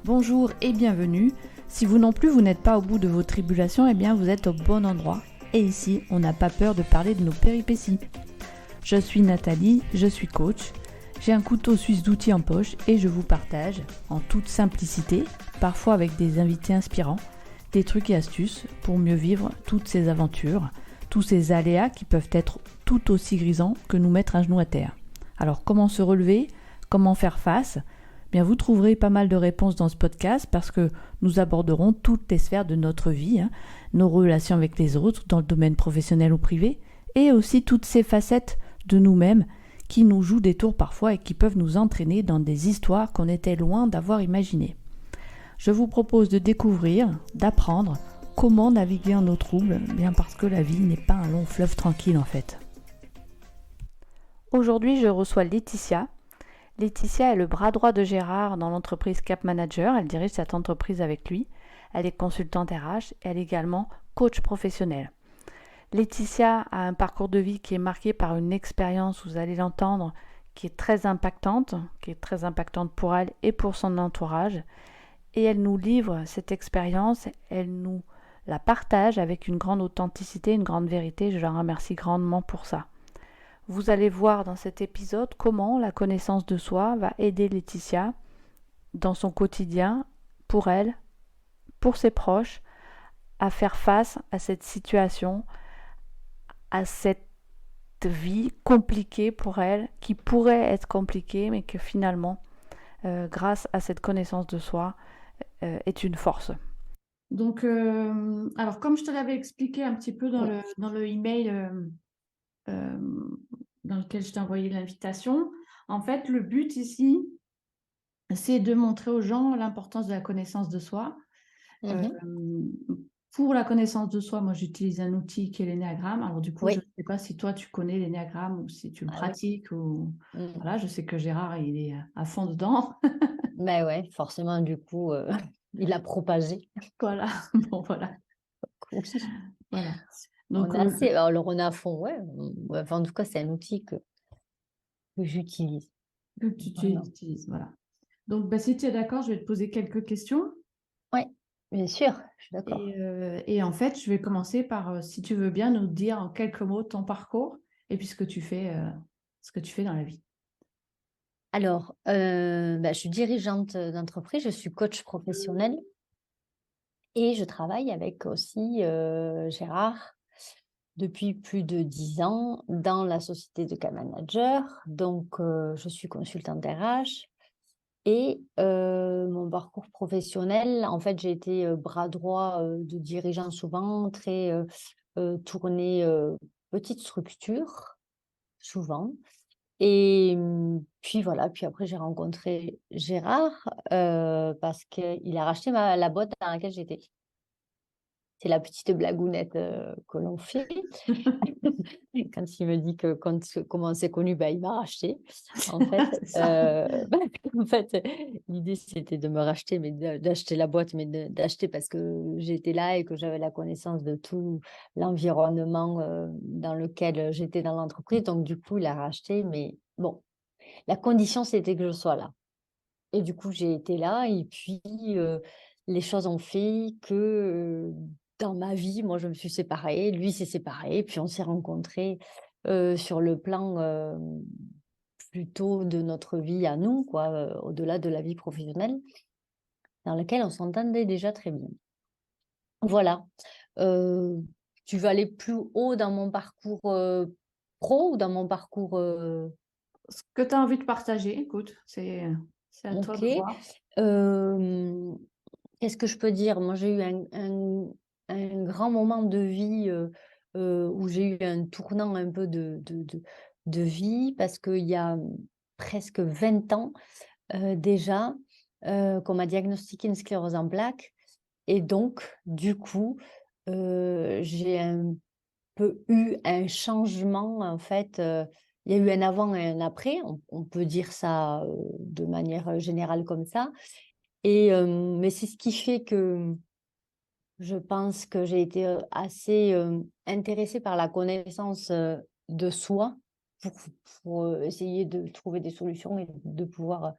Bonjour et bienvenue. Si vous non plus vous n'êtes pas au bout de vos tribulations, eh bien vous êtes au bon endroit. Et ici, on n'a pas peur de parler de nos péripéties. Je suis Nathalie, je suis coach. J'ai un couteau suisse d'outils en poche et je vous partage, en toute simplicité, parfois avec des invités inspirants, des trucs et astuces pour mieux vivre toutes ces aventures, tous ces aléas qui peuvent être tout aussi grisants que nous mettre un genou à terre. Alors comment se relever? Comment faire face? Bien, vous trouverez pas mal de réponses dans ce podcast parce que nous aborderons toutes les sphères de notre vie, nos relations avec les autres dans le domaine professionnel ou privé, et aussi toutes ces facettes de nous-mêmes qui nous jouent des tours parfois et qui peuvent nous entraîner dans des histoires qu'on était loin d'avoir imaginées. Je vous propose de découvrir, d'apprendre comment naviguer en eau trouble, bien parce que la vie n'est pas un long fleuve tranquille en fait. Aujourd'hui, je reçois Laetitia. Laetitia est le bras droit de Gérard dans l'entreprise Cap Manager. Elle dirige cette entreprise avec lui. Elle est consultante RH et elle est également coach professionnel. Laetitia a un parcours de vie qui est marqué par une expérience, vous allez l'entendre, qui est très impactante pour elle et pour son entourage. Et elle nous livre cette expérience, elle nous la partage avec une grande authenticité, une grande vérité. Je la remercie grandement pour ça. Vous allez voir dans cet épisode comment la connaissance de soi va aider Laetitia dans son quotidien, pour elle, pour ses proches, à faire face à cette situation, à cette vie compliquée pour elle, qui pourrait être compliquée, mais que finalement, grâce à cette connaissance de soi, est une force. Donc, alors comme je te l'avais expliqué un petit peu dans le email euh, dans lequel je t'ai envoyé l'invitation, en fait, le but ici, c'est de montrer aux gens l'importance de la connaissance de soi. Pour la connaissance de soi, moi, j'utilise un outil qui est l'énéagramme. Alors, du coup, je ne sais pas si toi, tu connais l'énéagramme ou si tu le pratiques. Ou... Voilà, je sais que Gérard, il est à fond dedans. Ben ouais, forcément, du coup, il a propagé. Voilà, bon, voilà. Oui. Voilà. Donc, On est assez, alors on est à fond, ouais. Enfin, en tout cas, c'est un outil que j'utilise. que tu Voilà. utilises, voilà. Donc, bah, si tu es d'accord, je vais te poser quelques questions. Oui, bien sûr, je suis d'accord. Et en fait, je vais commencer par, si tu veux bien, nous dire en quelques mots ton parcours et puis ce que tu fais dans la vie. Alors, je suis dirigeante d'entreprise, je suis coach professionnel et je travaille avec aussi Gérard depuis plus de 10 ans dans la société de Cap Manager. Donc, je suis consultante RH. Et mon parcours professionnel, en fait, j'ai été bras droit de dirigeants souvent, très tourné petite structure, souvent. Et puis voilà, puis après, j'ai rencontré Gérard parce qu'il a racheté la boîte dans laquelle j'étais. C'est la petite blagounette que l'on fait. Quand il me dit que comment on s'est connus, il m'a racheté. En fait, C'est ça. en fait, l'idée c'était de me racheter, mais d'acheter la boîte, mais d'acheter parce que j'étais là et que j'avais la connaissance de tout l'environnement dans lequel j'étais dans l'entreprise. Donc du coup, il a racheté, mais bon, la condition c'était que je sois là. Et du coup, j'ai été là et puis les choses ont fait que dans ma vie, moi, je me suis séparée, lui s'est séparé, puis on s'est rencontrés sur le plan plutôt de notre vie à nous, quoi, au-delà de la vie professionnelle, dans laquelle on s'entendait déjà très bien. Voilà. Euh, Tu veux aller plus haut dans mon parcours pro ou dans mon parcours Ce que tu as envie de partager, écoute, c'est à toi ok. de voir. Qu'est-ce que je peux dire? Moi, j'ai eu un grand moment de vie où j'ai eu un tournant un peu de vie parce qu'il y a presque 20 ans déjà qu'on m'a diagnostiqué une sclérose en plaques. Et donc, du coup, j'ai un peu eu un changement, en fait. Il y a eu un avant et un après, on peut dire ça de manière générale comme ça. Et mais c'est ce qui fait que je pense que j'ai été assez intéressée par la connaissance de soi pour, essayer de trouver des solutions et de pouvoir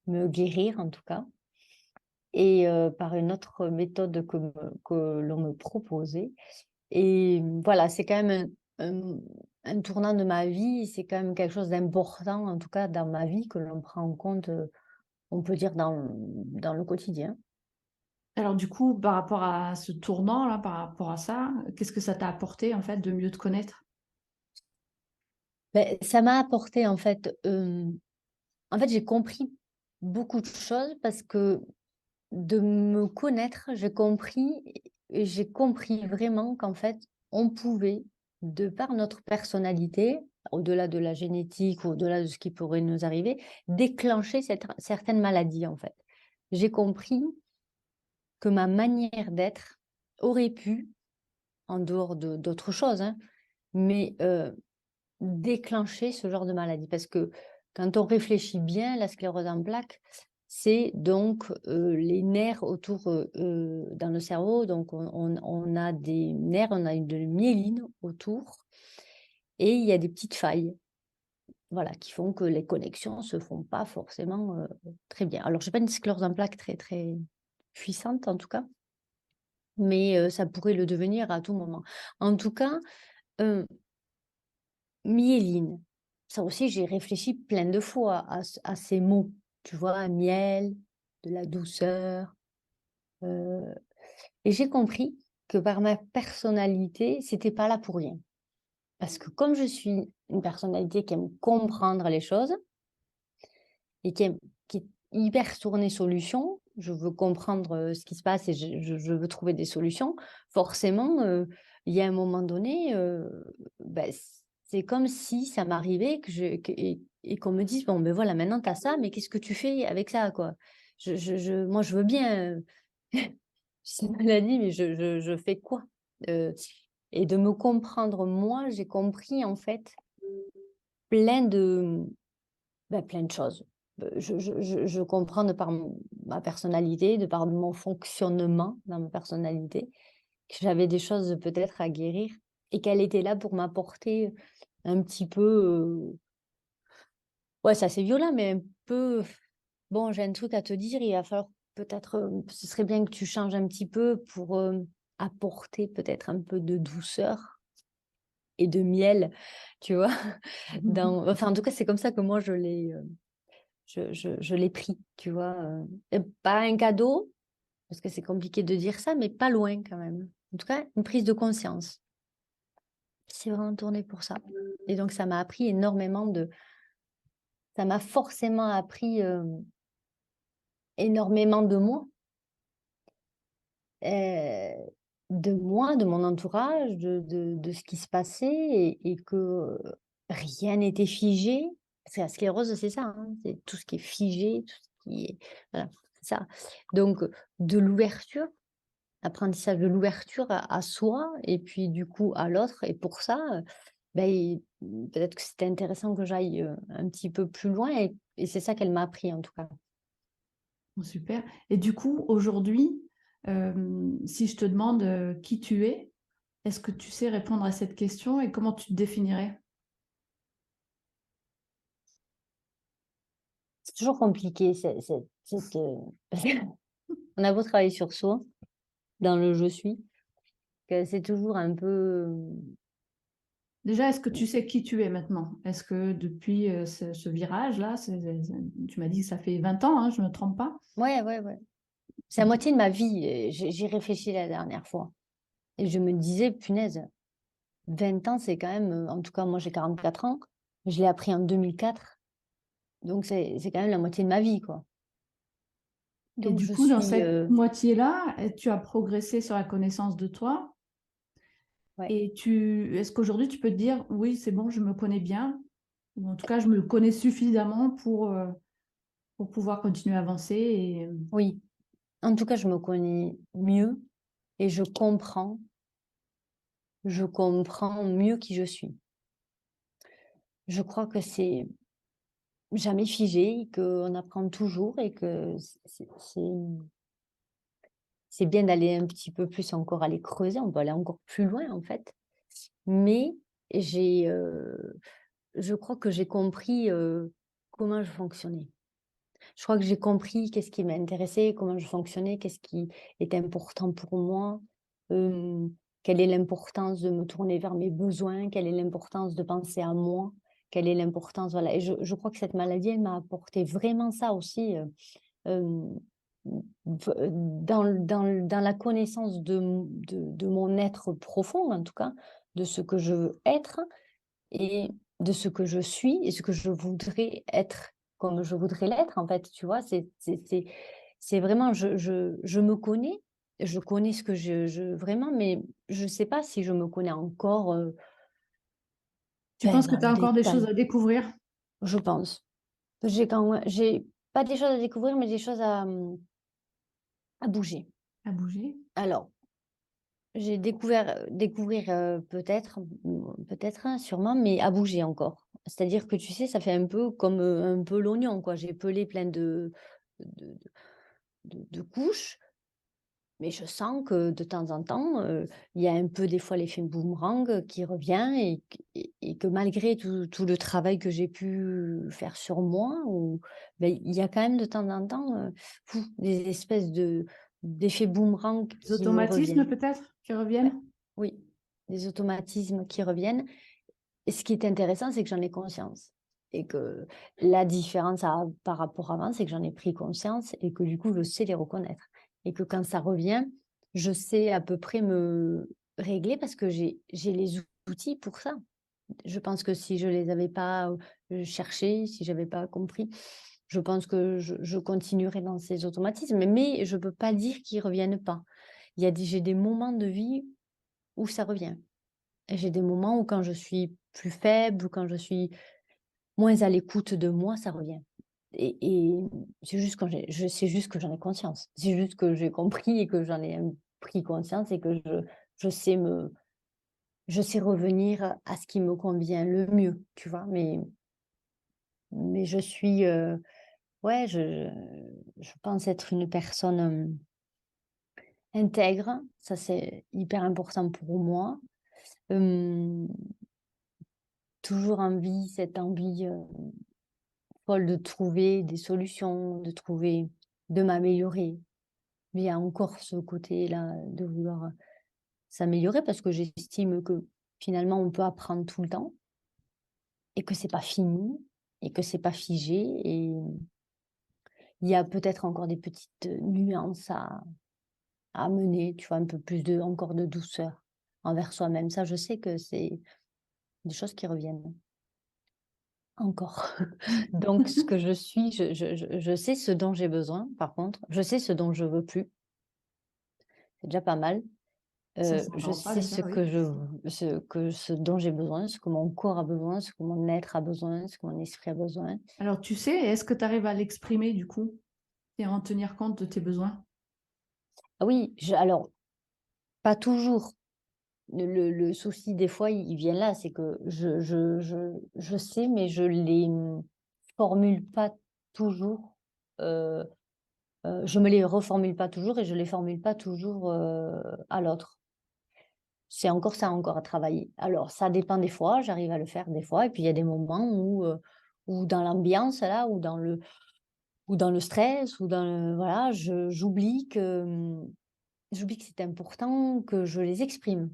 me guérir en tout cas. et par une autre méthode que l'on me proposait. Et voilà, c'est quand même un tournant de ma vie, c'est quand même quelque chose d'important, en tout cas dans ma vie, que l'on prend en compte, on peut dire dans le quotidien. Alors du coup, par rapport à ce tournant-là, par rapport à ça, qu'est-ce que ça t'a apporté en fait de mieux te connaître? Beh, ça m'a apporté en fait, j'ai compris beaucoup de choses parce que de me connaître, j'ai compris vraiment qu'en fait, on pouvait, de par notre personnalité, au-delà de la génétique, au-delà de ce qui pourrait nous arriver, déclencher certaines maladies, en fait. J'ai compris que ma manière d'être aurait pu, en dehors d'autres choses, hein, mais déclencher ce genre de maladie. Parce que quand on réfléchit bien, la sclérose en plaques, c'est donc les nerfs autour dans le cerveau. Donc on a des nerfs, on a une myéline autour et il y a des petites failles. Voilà, qui font que les connexions se font pas forcément très bien. Alors, j'ai pas une sclérose en plaques très, très puissante en tout cas, mais ça pourrait le devenir à tout moment. En tout cas, heu, myéline, ça aussi j'ai réfléchi plein de fois à ces mots, tu vois? Miel, de la douceur, heu et j'ai compris que par ma personnalité, c'était pas là pour rien. Parce que comme je suis une personnalité qui aime comprendre les choses et qui est hyper tournée solution, je veux comprendre, ce qui se passe et je veux trouver des solutions. Forcément, il y a un moment donné, bah, c'est comme si ça m'arrivait et qu'on me dise: «Bon, ben voilà, maintenant tu as ça, mais qu'est-ce que tu fais avec ça, quoi?» Moi, je veux bien, cette maladie, mais je fais quoi? Heu et de me comprendre moi, j'ai compris, en fait, plein de plein de choses. Je comprends de par ma personnalité, de par mon fonctionnement dans ma personnalité, que j'avais des choses peut-être à guérir et qu'elle était là pour m'apporter un petit peu, ouais, c'est assez violent, mais un peu: «Bon, j'ai un truc à te dire, il va falloir peut-être, ce serait bien que tu changes un petit peu pour, apporter peut-être un peu de douceur et de miel», tu vois? Enfin, en tout cas, c'est comme ça que moi je l'ai pris, tu vois? Et pas un cadeau, parce que c'est compliqué de dire ça, mais pas loin quand même. En tout cas, une prise de conscience. C'est vraiment tourné pour ça et donc ça m'a forcément appris, énormément de moi, de mon entourage, de ce qui se passait et que rien n'était figé. Parce que la sclérose, c'est ça, hein, c'est tout ce qui est figé, tout ce qui est voilà, c'est ça. Donc de l'ouverture, apprentissage de l'ouverture à soi et puis du coup à l'autre et pour ça, peut-être que c'était intéressant que j'aille, un petit peu plus loin et c'est ça qu'elle m'a appris en tout cas. Bon, super. Et du coup, aujourd'hui, si je te demande qui tu es, est-ce que tu sais répondre à cette question et comment tu te définirais? C'est toujours compliqué parce qu'on a beau travailler sur soi, dans le «je suis», que c'est toujours un peu, Déjà, est-ce que tu sais qui tu es maintenant? Est-ce que depuis ce virage-là, tu m'as dit que ça fait 20 ans, hein, je ne me trompe pas? ouais, ouais, ouais. C'est la moitié de ma vie et j'y réfléchi la dernière fois et je me disais: «Punaise, 20 ans, c'est quand même, en tout cas moi j'ai 44 ans, je l'ai appris en 2004, donc c'est quand même la moitié de ma vie, quoi». Et Donc du je coup, dans suis, cette moitié-là, tu as progressé sur la connaissance de toi. ouais. Et est-ce qu'aujourd'hui, tu peux te dire, oui, c'est bon, je me connais bien, ou en tout cas, je me connais suffisamment pour pouvoir continuer à avancer Oui, en tout cas, je me connais mieux et je comprends mieux qui je suis. Je crois que c'est jamais figé, qu'on apprend toujours et que c'est bien d'aller un petit peu plus encore aller creuser, on peut aller encore plus loin en fait. Mais j'ai, je crois que j'ai compris, comment je fonctionnais. Je crois que j'ai compris qu'est-ce qui m'intéressait, comment je fonctionnais, qu'est-ce qui était important pour moi, quelle est l'importance de me tourner vers mes besoins, quelle est l'importance de penser à moi, quelle est l'importance, voilà. Et je crois que cette maladie, elle m'a apporté vraiment ça aussi, hem, dans la connaissance de mon être profond, en tout cas, de ce que je veux être et de ce que je suis et ce que je voudrais être comme je voudrais l'être, en fait, tu vois? C'est vraiment je me connais, je connais ce que je vraiment, mais je sais pas si je me connais encore, Tu penses que dans tu le as encore des choses détail, à découvrir? je pense. J'ai pas des choses à découvrir, mais des choses à bouger. À bouger? Alors, j'ai découvrir, peut-être, peut-être, hein, sûrement, mais à bouger encore. C'est-à-dire que, tu sais, ça fait un peu comme, un peu l'oignon, quoi. J'ai pelé plein de de couches, mais je sens que de temps en temps, il y a un peu des fois l'effet boomerang qui revient et que malgré tout le travail que j'ai pu faire sur moi ou il y a quand même de temps en temps, des espèces d'effets boomerang Des qui me automatismes reviennent. peut-être qui Ouais, reviennent? oui, des automatismes qui reviennent et ce qui est intéressant, c'est que j'en ai conscience et que la différence par rapport à avant, c'est que j'en ai pris conscience et que du coup, je sais les reconnaître et que quand ça revient, je sais à peu près me régler parce que j'ai les outils pour ça. Je pense que si je les avais pas, cherchés, si j'avais pas compris, je pense que je continuerais dans ces automatismes, mais je peux pas dire qu'ils reviennent pas. J'ai des moments de vie où ça revient. Et j'ai des moments où quand je suis plus faible ou quand je suis moins à l'écoute de moi, ça revient. Et c'est juste c'est juste que j'en ai conscience. C'est juste que j'ai compris et que j'en ai, pris conscience et que je sais me je sais revenir à ce qui me convient le mieux, tu vois? Mais je suis, ouais, je pense être une personne, intègre. Ça, c'est hyper important pour moi. Hem, toujours cette envie, folle de trouver des solutions, de m'améliorer. Mais il y a encore ce côté-là de vouloir s'améliorer parce que j'estime que finalement on peut apprendre tout le temps et que c'est pas fini et que c'est pas figé et il y a peut-être encore des petites, nuances à mener, tu vois? Un peu plus encore de douceur envers soi-même. Ça, je sais que c'est des choses qui reviennent encore. Donc ce que je suis, je sais ce dont j'ai besoin par contre, je sais ce dont je veux plus, c'est déjà pas mal. Ça, c'est Je encore pas le sais cas, oui. ce dont j'ai besoin, ce que mon corps a besoin, ce que mon être a besoin, ce que mon esprit a besoin. Alors tu sais, est-ce que tu arrives à l'exprimer du coup et à en tenir compte de tes besoins? Ah oui, alors pas toujours. Le souci des fois, il vient là, c'est que je sais, mais je les, formule pas toujours, heu je me les reformule pas toujours et je les formule pas toujours, à l'autre. C'est encore ça, encore à travailler. Alors ça dépend des fois, j'arrive à le faire des fois et puis il y a des moments où dans l'ambiance là, ou dans le stress ou dans le voilà, j'oublie que c'est important que je les exprime.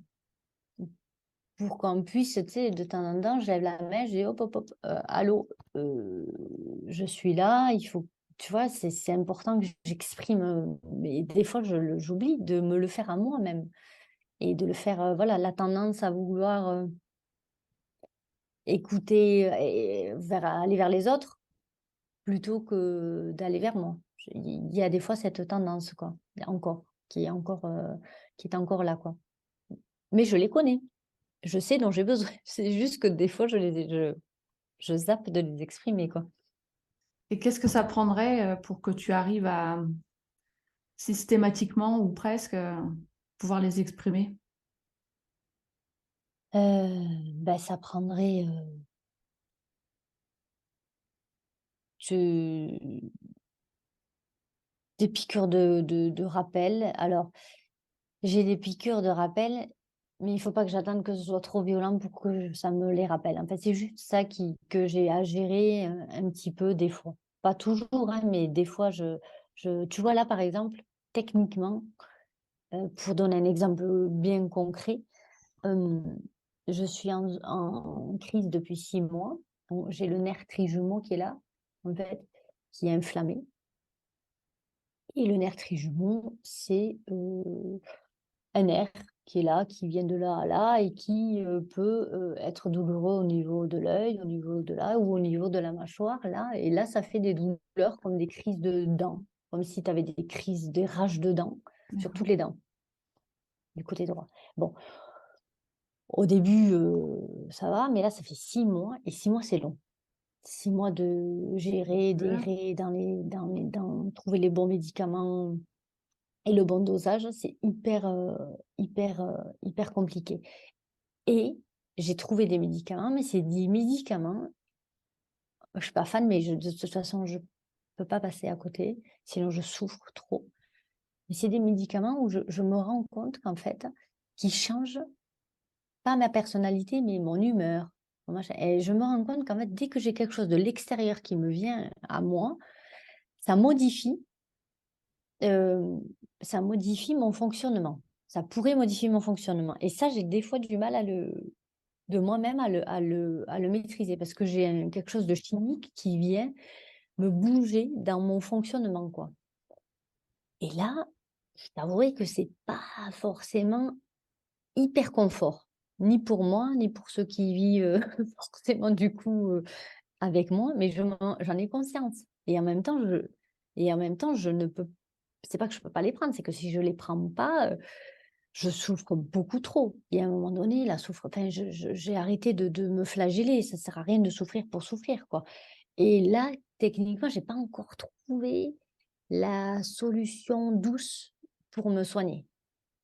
Pour qu'on puisse, tu sais, de temps en temps, je lève la main, je dis: «Hop, hop, hop, allô, je suis là, il faut» tu vois? C'est important que j'exprime, mais des fois j'oublie de me le faire à moi-même et de le faire, voilà, la tendance à vouloir, écouter, et aller vers les autres plutôt que d'aller vers moi. Il y a des fois cette tendance quoi, encore, qui est encore là quoi. Mais je les connais, je sais dont j'ai besoin. C'est juste que des fois je zappe de les exprimer quoi. Et qu'est-ce que ça prendrait pour que tu arrives à systématiquement ou presque pouvoir les exprimer? Ça prendrait, je des piqûres de rappel. Alors, j'ai des piqûres de rappel, mais il faut pas que j'attende que ce soit trop violent pour que ça me les rappelle. En fait, c'est juste ça que j'ai à gérer, un petit peu des fois. pas toujours, hein, mais des fois, tu vois, là, par exemple, techniquement, pour donner un exemple bien concret, hem, je suis en crise depuis 6 mois. Bon, j'ai le nerf trijumeau qui est là, en fait, qui est inflammé et le nerf trijumeau, c'est, un nerf qui est là, qui vient de là à là et qui, peut, être douloureux au niveau de l'œil, au niveau de là ou au niveau de la mâchoire, là et là, ça fait des douleurs comme des crises de dents, comme si tu avais des crises, des rages de dents sur toutes D'accord. les dents, du côté droit. Bon, au début, ça va, mais là, ça fait 6 mois et 6 mois, c'est long. 6 mois de gérer, Douleur. d'errer dans trouver les bons médicaments et le bon dosage, c'est hyper compliqué et j'ai trouvé des médicaments, mais c'est des médicaments, je suis pas fan, mais de toute façon, je peux pas passer à côté, sinon je souffre trop. Mais c'est des médicaments où je me rends compte qu'en fait, qui changent pas ma personnalité, mais mon humeur, mon machin et je me rends compte qu'en fait, dès que j'ai quelque chose de l'extérieur qui me vient à moi, ça modifie, hem, ça modifie mon fonctionnement. Ça pourrait modifier mon fonctionnement et ça, j'ai des fois du mal à le de moi-même à le maîtriser parce que j'ai quelque chose de chimique qui vient me bouger dans mon fonctionnement, quoi et là, je t'avouerai que c'est pas forcément hyper confort, ni pour moi, ni pour ceux qui vivent, forcément du coup, avec moi, mais j'en ai conscience et en même temps je ne peux c'est pas que je peux pas les prendre, c'est que si je les prends pas, je souffre beaucoup trop et à un moment donné, la souffre enfin j'ai arrêté de me flageller, ça sert à rien de souffrir pour souffrir, quoi et là, techniquement, j'ai pas encore trouvé la solution douce pour me soigner.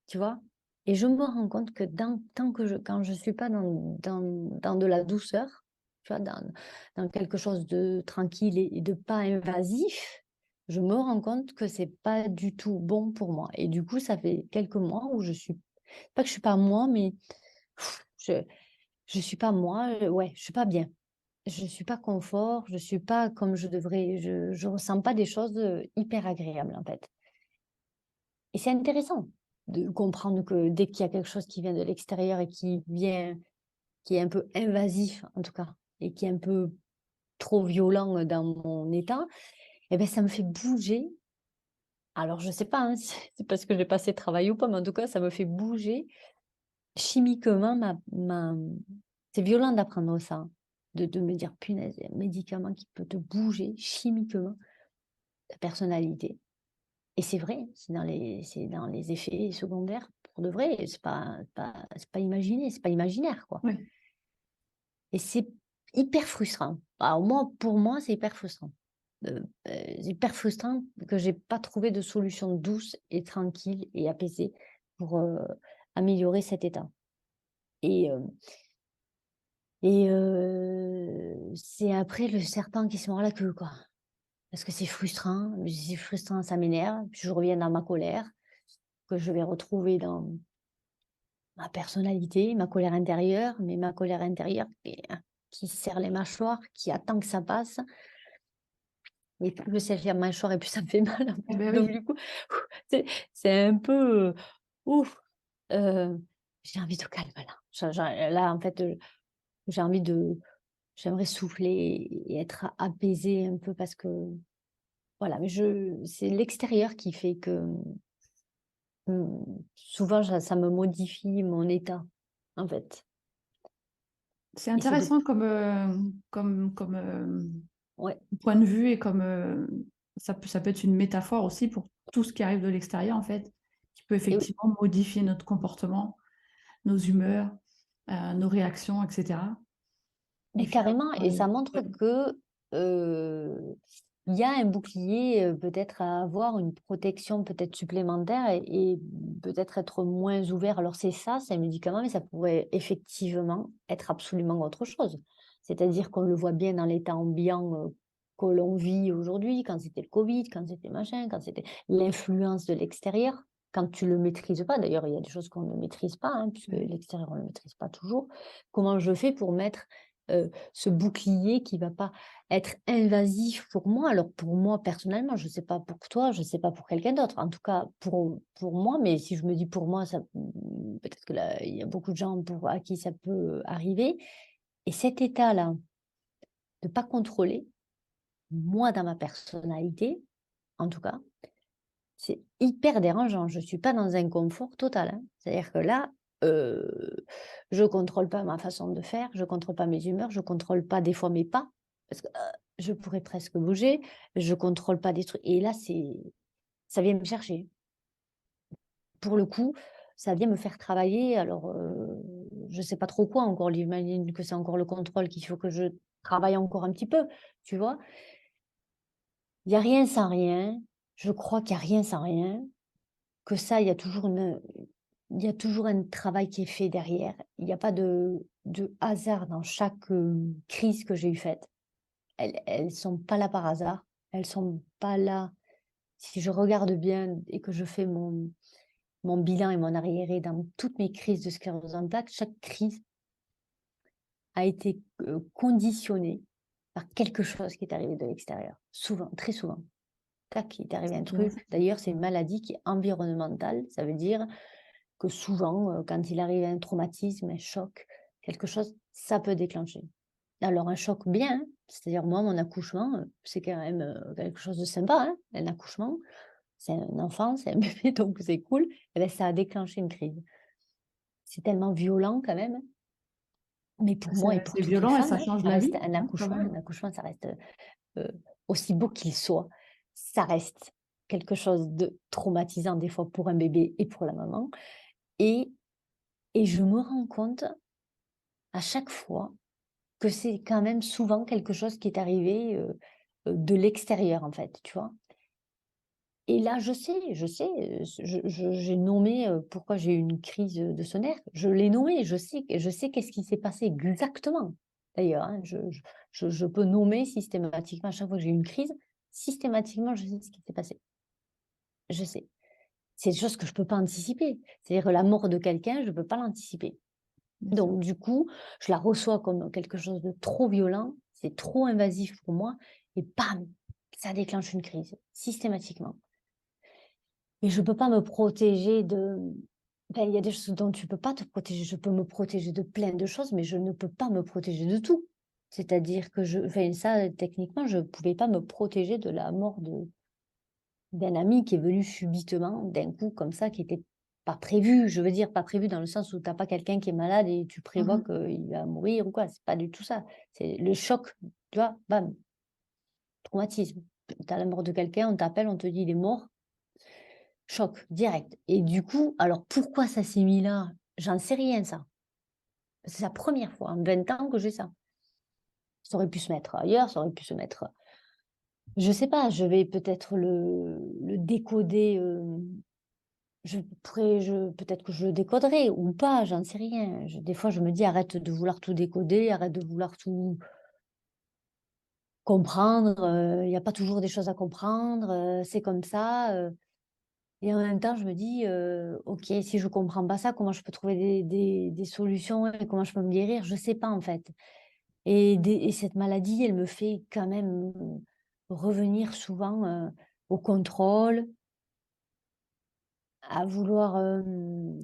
Tu vois? Et je me rends compte que tant que quand je suis pas dans de la douceur, tu vois? Dans quelque chose de tranquille et de pas invasif, je me rends compte que c'est pas du tout bon pour moi et du coup, ça fait quelques mois où je suis pas que je suis pas moi, mais je je suis pas moi, ouais, je suis pas bien. Je suis pas confort, je suis pas comme je devrais, je ressens pas des choses, hyper agréables, en fait. Et c'est intéressant de comprendre que dès qu'il y a quelque chose qui vient de l'extérieur et qui est un peu invasif en tout cas, et qui est un peu trop violent dans mon état, et ben ça me fait bouger. Alors je sais pas, hein, si c'est parce que j'ai pas assez travaillé ou pas, mais en tout cas ça me fait bouger chimiquement c'est violent d'apprendre ça, hein, de me dire: «Punaise, il y a un médicament qui peut te bouger chimiquement ta personnalité». Et c'est vrai, c'est dans les effets secondaires pour de vrai, c'est pas imaginé, c'est pas imaginaire, quoi Oui. et c'est hyper frustrant. Alors moi, pour moi, c'est hyper frustrant que j'ai pas trouvé de solution douce et tranquille et apaisée pour, améliorer cet état et c'est après le serpent qui se mord la queue, quoi. Parce que c'est frustrant, ça m'énerve, puis je reviens dans ma colère que je vais retrouver dans ma personnalité, ma colère intérieure, mais ma colère intérieure qui serre les mâchoires, qui attend que ça passe et plus je serre les mâchoires et plus ça me fait mal, en Eh fait. beh, Donc oui. du coup, c'est c'est un peu, ouf, j'ai envie de calme là. Là, en fait, j'ai envie de j'aimerais souffler et être apaisée un peu parce que voilà, mais je c'est l'extérieur qui fait que, souvent ça me modifie mon état, en fait C'est et c'est de intéressant comme, ouais, point de vue et comme, ça peut être une métaphore aussi pour tout ce qui arrive de l'extérieur, en fait, qui peut et oui. effectivement modifier notre comportement, nos humeurs, nos réactions et cetera et Mais finalement, carrément et ça montre ouais, que, il y a un bouclier, peut-être à avoir, une protection peut-être supplémentaire et peut-être être moins ouvert. Alors c'est ça, c'est un médicament, mais ça pourrait effectivement être absolument autre chose. C'est-à-dire qu'on le voit bien dans l'état ambiant, que l'on vit aujourd'hui, quand c'était le covid, quand c'était machin, quand c'était l'influence de l'extérieur, quand tu le maîtrises pas. D'ailleurs, il y a des choses qu'on ne maîtrise pas, hein, puisque ouais. l'extérieur, on le maîtrise pas toujours. Comment je fais pour mettre ce bouclier qui va pas être invasif pour moi. Alors pour moi personnellement, je sais pas pour toi, je sais pas pour quelqu'un d'autre. En tout cas pour moi, mais si je me dis pour moi, ça peut-être que là, il y a beaucoup de gens à qui ça peut arriver et cet état-là, de pas contrôler, moi dans ma personnalité, en tout cas, c'est hyper dérangeant. Je suis pas dans un confort total, hein. C'est-à-dire que là, je contrôle pas ma façon de faire, je contrôle pas mes humeurs, je contrôle pas des fois mes pas, parce que, je pourrais presque bouger, je contrôle pas des trucs et là, ça vient me chercher. Pour le coup, ça vient me faire travailler alors, je sais pas trop quoi encore, j'imagine que c'est encore le contrôle qu'il faut que je travaille encore un petit peu, tu vois? Il y a rien sans rien, je crois qu'il y a rien sans rien. Que ça, il y a toujours un travail qui est fait derrière. Il y a pas de hasard dans chaque, crise que j'ai eu faite. Elles sont pas là par hasard. Elles sont pas là si je regarde bien et que je fais mon bilan et mon arriéré dans toutes mes crises de sclérose en plaques, chaque crise a été, conditionnée par quelque chose qui est arrivé de l'extérieur. Souvent, très souvent. Tac, il est arrivé un Bien. truc. D'ailleurs, c'est une maladie qui est environnementale. Ça veut dire que souvent, quand il arrive un traumatisme, un choc, quelque chose, ça peut déclencher. Alors un choc bien, hein, c'est-à-dire moi, mon accouchement, c'est quand même, quelque chose de sympa, hein, un accouchement. C'est un enfant, c'est un bébé, donc c'est cool. Et beh, ça a déclenché une crise. C'est tellement violent quand même, hein, mais pour moi et pour C'est toutes les violent et femmes, ça hein, change ça la reste vie, un hein, quand accouchement. même. Un accouchement, ça reste, aussi beau qu'il soit, ça reste quelque chose de traumatisant des fois pour un bébé et pour la maman et je me rends compte à chaque fois que c'est quand même souvent quelque chose qui est arrivé, de l'extérieur, en fait, tu vois? Et là, je sais, j'ai nommé, pourquoi j'ai eu une crise, de ce nerf. Je l'ai nommé, je sais qu'est-ce qui s'est passé exactement, d'ailleurs, hein. Je peux nommer systématiquement à chaque fois que j'ai eu une crise, systématiquement, je sais ce qui s'est passé. Je sais. C'est des choses que je peux pas anticiper. C'est-à-dire que la mort de quelqu'un, je peux pas l'anticiper. Bien sûr. Donc du coup, je la reçois comme quelque chose de trop violent, c'est trop invasif pour moi et bam! Ça déclenche une crise, systématiquement. Et je peux pas me protéger de il y a des choses dont tu peux pas te protéger. Je peux me protéger de plein de choses, mais je ne peux pas me protéger de tout. C'est-à-dire que ça, techniquement, je pouvais pas me protéger de la mort d'un ami qui est venu subitement, d'un coup, comme ça, qui était pas prévu. Je veux dire, pas prévu dans le sens où tu as pas quelqu'un qui est malade et tu prévois Mmh. qu'il va mourir ou quoi. C'est pas du tout ça. C'est le choc, tu vois? Bam, traumatisme. Tu as la mort de quelqu'un, on t'appelle, on te dit: «Il est mort», choc direct et du coup, alors pourquoi ça s'est mis là? J'en sais rien ça. C'est la première fois en 20 ans que j'ai ça. Ça aurait pu se mettre ailleurs, ça aurait pu se mettre, je sais pas, je vais peut-être le décoder, peut-être que je le décoderai ou pas, j'en sais rien. Des fois, je me dis: «Arrête de vouloir tout décoder, arrête de vouloir tout comprendre, il y a pas toujours des choses à comprendre, c'est comme ça», et en même temps, je me dis: «OK, si je comprends pas ça, comment je peux trouver des solutions et comment je peux me guérir?» Je sais pas, en fait et cette maladie, elle me fait quand même revenir souvent, au contrôle. À vouloir,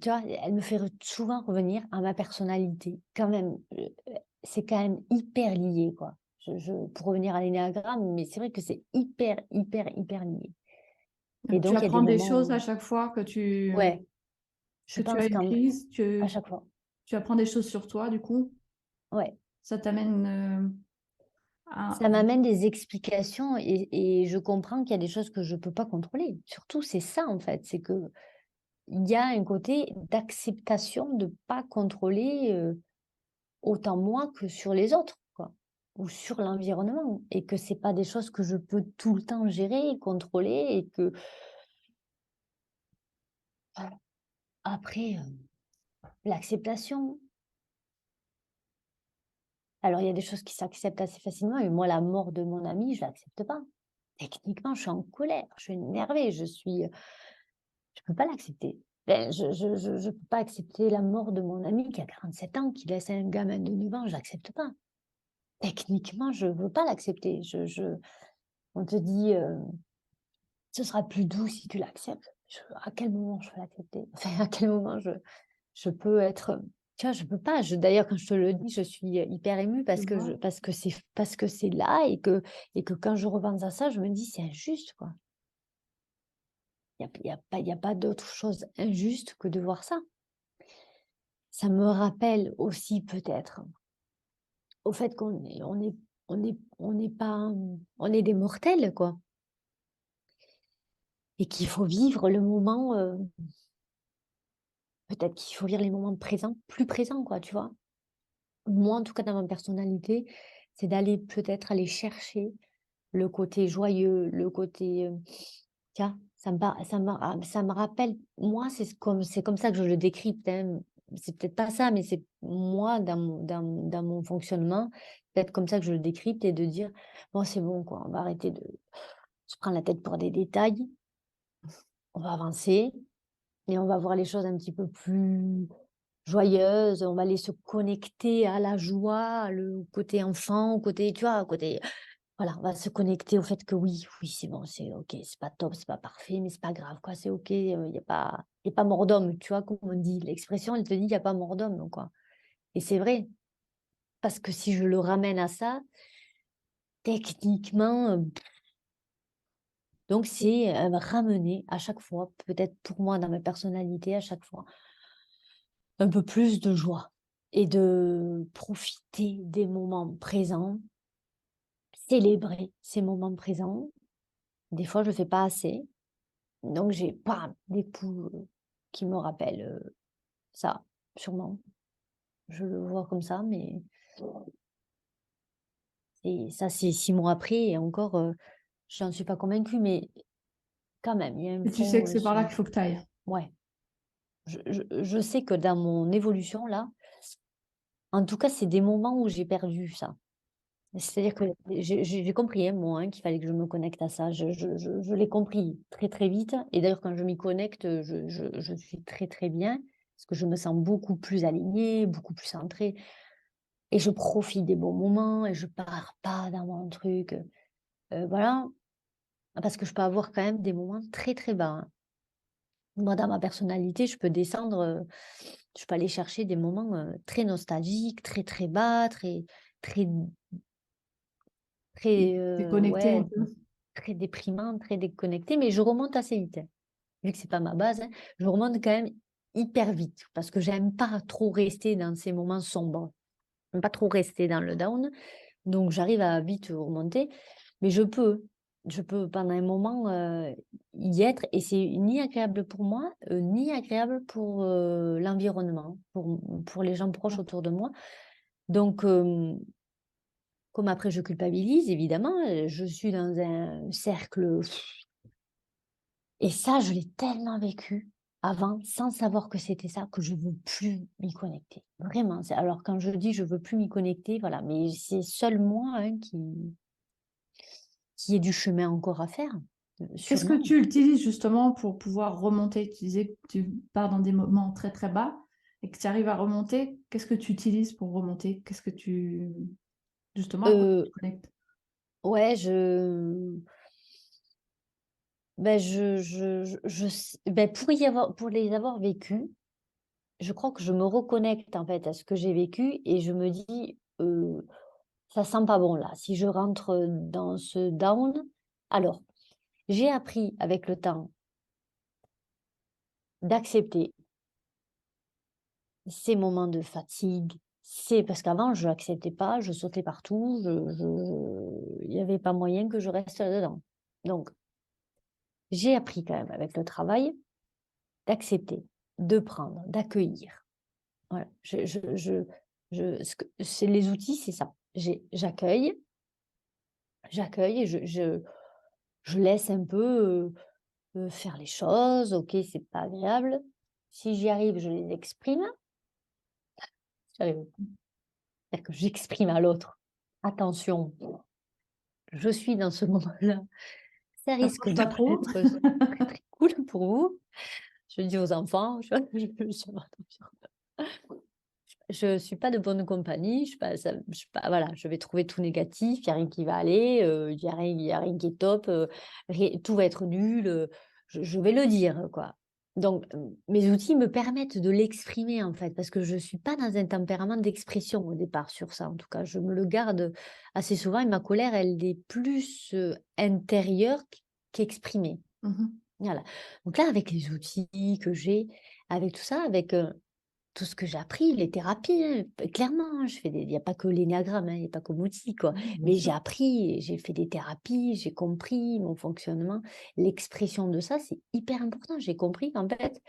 tu vois? Elle me fait souvent revenir à ma personnalité quand même, c'est quand même hyper lié, quoi. Pour revenir à l'énéagramme, mais c'est vrai que c'est hyper, hyper, hyper lié et Donc tu donc il y a des apprends des moments choses à où chaque fois ouais, je que tu as pense une crise, à chaque fois, tu apprends des choses sur toi du coup? ouais. Ça t'amène, à Ça m'amène des explications et je comprends qu'il y a des choses que je peux pas contrôler. Surtout, c'est ça, en fait, c'est que il y a un côté d'acceptation de pas contrôler, autant moi que sur les autres, quoi, ou sur l'environnement et que c'est pas des choses que je peux tout le temps gérer et contrôler et que après, l'acceptation, alors il y a des choses qui s'acceptent assez facilement et moi la mort de mon ami, je l'accepte pas. Techniquement, je suis en colère, je suis énervée, je peux pas l'accepter. Je peux pas accepter la mort de mon ami qui a 47 ans, qui laisse un gamin de 9 ans, j'accepte pas. techniquement, je veux pas l'accepter. On te dit, «Ce sera plus doux si tu l'acceptes». À quel moment je peux l'accepter? Enfin, à quel moment je peux être, tu vois? Je peux pas. D'ailleurs, quand je te le dis, je suis, hyper émue Je vois. parce que c'est là et que quand je repense à ça, je me dis: «C'est injuste, quoi». Il y a pas d'autre chose injuste que de voir ça. Ça me rappelle aussi peut-être au fait on n'est pas, on est des mortels, quoi, et qu'il faut vivre le moment, peut-être qu'il faut vivre les moments présents, plus présents, quoi, tu vois? Moi, en tout cas, dans ma personnalité, c'est d'aller peut-être aller chercher le côté joyeux, le côté, tu vois? Ça me rappelle moi, c'est comme ça que je le décrypte, hein. C'est peut-être pas ça, mais c'est moi dans mon fonctionnement, peut-être comme ça que je le décrypte et de dire: «Bon, c'est bon, quoi, on va arrêter de se prendre la tête pour des détails, on va avancer et on va voir les choses un petit peu plus joyeuses, on va aller se connecter à la joie, le côté enfant, au côté, tu vois, au côté, voilà, on va se connecter au fait que oui, oui, c'est bon, c'est OK, c'est pas top, c'est pas parfait, mais c'est pas grave, quoi, c'est OK, il y a pas mort d'homme, tu vois? Comme on dit, l'expression, elle te dit: «Il y a pas mort d'homme», quoi, et c'est vrai, parce que si je le ramène à ça, techniquement, donc c'est, ramener à chaque fois, peut-être pour moi dans ma personnalité, à chaque fois, un peu plus de joie et de profiter des moments présents, célébrer ces moments présents. Des fois, je le fais pas assez, donc j'ai pas des coups, qui me rappellent, ça, sûrement. Je le vois comme ça, mais c'est 6 mois après et encore, j'en suis pas convaincue, mais quand même, il y a un Et tu sais que fond, c'est par là qu'il faut que tu ailles. ouais. Je sais que dans mon évolution là, en tout cas, c'est des moments où j'ai perdu ça. C'est-à-dire que j'ai compris, hein, moi, hein, qu'il fallait que je me connecte à ça. Je l'ai compris très, très vite et d'ailleurs quand je m'y connecte, je suis très, très bien parce que je me sens beaucoup plus alignée, beaucoup plus centrée et je profite des bons moments et je pars pas dans mon truc, voilà. Parce que je peux avoir quand même des moments très, très bas, hein. Moi, dans ma personnalité, je peux descendre, je peux aller chercher des moments, très nostalgiques, très, très bas, très très, Déconnecter un ouais, peu. très déprimante, très déconnectée, mais je remonte assez vite, hein. Vu que c'est pas ma base, hein, je remonte quand même hyper vite parce que j'aime pas trop rester dans ces moments sombres. J'aime pas trop rester dans le down, donc j'arrive à vite remonter, mais je peux pendant un moment, y être et c'est ni agréable pour moi, ni agréable pour, l'environnement, pour les gens proches autour de moi. Donc, comme après je culpabilise évidemment, je suis dans un cercle et ça, je l'ai tellement vécu avant, sans savoir que c'était ça, que je veux plus m'y connecter. Vraiment, alors quand je dis: «Je veux plus m'y connecter», voilà, mais c'est seul moi, hein, qui ai du chemin encore à faire, Qu'est-ce que sûrement. tu utilises justement pour pouvoir remonter? Tu disais que tu pars dans des moments très très bas et que tu arrives à remonter. Qu'est-ce que tu utilises pour remonter? Qu'est-ce que tu... Justement, à quoi tu Heu, te connectes? ouais, je s beh, pour les avoir vécus, je crois que je me reconnecte, en fait, à ce que j'ai vécu et je me dis: Ça sent pas bon là. Si je rentre, dans ce down», alors j'ai appris avec le temps d'accepter ces moments de fatigue. C'est parce qu'avant je acceptais pas, je sautais partout, il y avait pas moyen que je reste là-dedans. Donc j'ai appris quand même avec le travail d'accepter, de prendre, d'accueillir. Voilà, ce que c'est les outils, c'est ça. J'accueille et je laisse un peu, faire les choses. OK, c'est pas agréable. Si j'y arrive, je les exprime. J'arrive C'est-à-dire que j'exprime à l'autre: «Attention, je suis dans ce moment-là, ça risque Approche de pas pas trop. être très, très cool pour vous». Je dis aux enfants, je fais attention. je suis pas de bonne compagnie, je suis pas voilà, je vais trouver tout négatif, il y a rien qui va aller, il y a rien qui est top, tout va être nul, je vais le dire, quoi. Donc, mes outils me permettent de l'exprimer, en fait, parce que je suis pas dans un tempérament d'expression au départ sur ça, en tout cas, je me le garde assez souvent et ma colère, elle est plus, intérieure qu'exprimée. Mmh. Voilà. Donc là, avec les outils que j'ai, avec tout ça, avec, tout ce que j'ai appris, les thérapies, hein, clairement, hein, je fais des il y a pas que l'énéagramme, hein, il y a pas comme outil, quoi. Oui, bien Mais j'ai sûr. appris et j'ai fait des thérapies, j'ai compris mon fonctionnement. L'expression de ça, c'est hyper important. J'ai compris qu'en fait,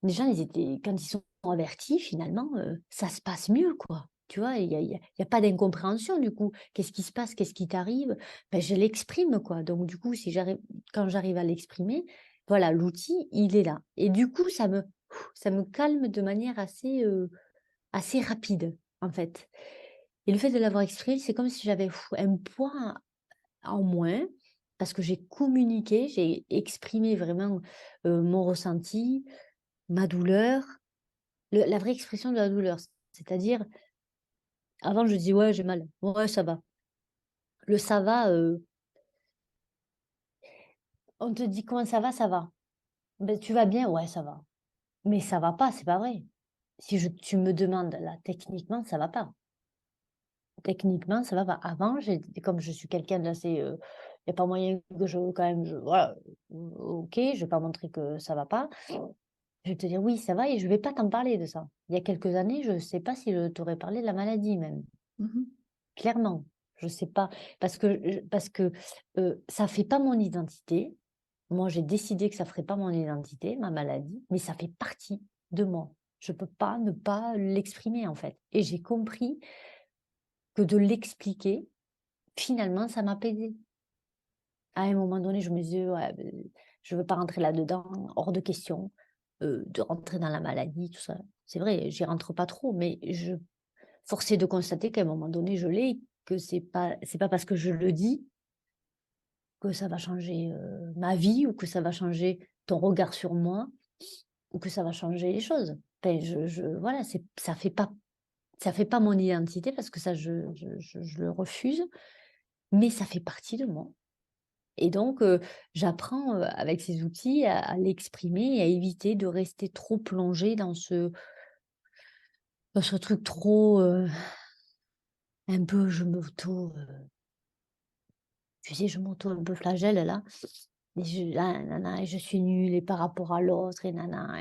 les gens, ils étaient quand ils sont avertis, finalement, ça se passe mieux, quoi. Tu vois? Il y a pas d'incompréhension, du coup. Qu'est-ce qui se passe? Qu'est-ce qui t'arrive? Ben je l'exprime, quoi. Donc du coup, si j'arrive quand j'arrive à l'exprimer, voilà, l'outil, il est là et du coup, ça me calme de manière assez rapide, en fait et le fait de l'avoir exprimé, c'est comme si j'avais un poids en moins parce que j'ai communiqué, j'ai exprimé vraiment, mon ressenti, ma douleur, la vraie expression de la douleur. C'est-à-dire, avant je dis: «Ouais, j'ai mal. Ouais, ça va». Le «ça va», on te dit: «Comment ça va?» «Ça va». «Beh, tu vas bien?» «Ouais, ça va». Mais ça va pas, c'est pas vrai. Si tu me demandes là, techniquement, ça va pas. Techniquement, ça va pas. Avant, comme je suis quelqu'un d'assez, il y a pas moyen que je quand même, voilà, OK, je vais pas montrer que ça va pas. Je vais te dire: «Oui, ça va» et je vais pas t'en parler de ça. Il y a quelques années, je sais pas si je t'aurais parlé de la maladie même, Mmh. clairement. Je sais pas parce que, ça fait pas mon identité. Moi, j'ai décidé que ça ferait pas mon identité, ma maladie, mais ça fait partie de moi. Je peux pas ne pas l'exprimer, en fait et j'ai compris que de l'expliquer, finalement, ça m'apaisait. À un moment donné, je me disais: «Ouais, je veux pas rentrer là-dedans, hors de question, de rentrer dans la maladie, tout ça». C'est vrai, j'y rentre pas trop, mais force est de constater qu'à un moment donné, je l'ai, que c'est pas parce que je le dis que ça va changer, ma vie ou que ça va changer ton regard sur moi ou que ça va changer les choses. Enfin, voilà, ça fait pas mon identité parce que ça, je le refuse, mais ça fait partie de moi. Et donc, j'apprends, avec ces outils à l'exprimer et à éviter de rester trop plongée dans ce truc trop, un peu tu sais, je m'auto un peu flagelle là et je suis nulle et par rapport à l'autre et nana.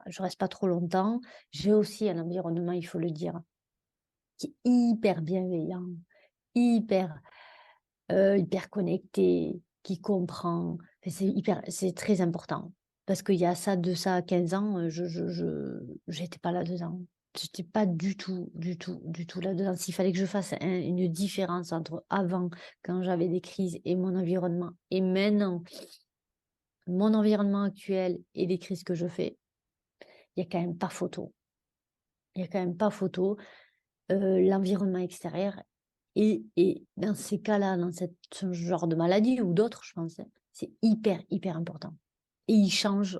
Je reste pas trop longtemps. J'ai aussi un environnement, il faut le dire, qui est hyper bienveillant, hyper hyper connecté, qui comprend. Et c'est très important. Parce qu'il y a ça 15 ans, j'étais pas là-dedans. J'étais pas du tout là-dedans. S'il fallait que je fasse une différence entre avant, quand j'avais des crises et mon environnement, et maintenant, mon environnement actuel et les crises que je fais, il y a quand même pas photo. Il y a quand même pas photo. L'environnement extérieur et dans ces cas-là, ce genre de maladie ou d'autres, je pense, hein, c'est hyper, hyper important et il change,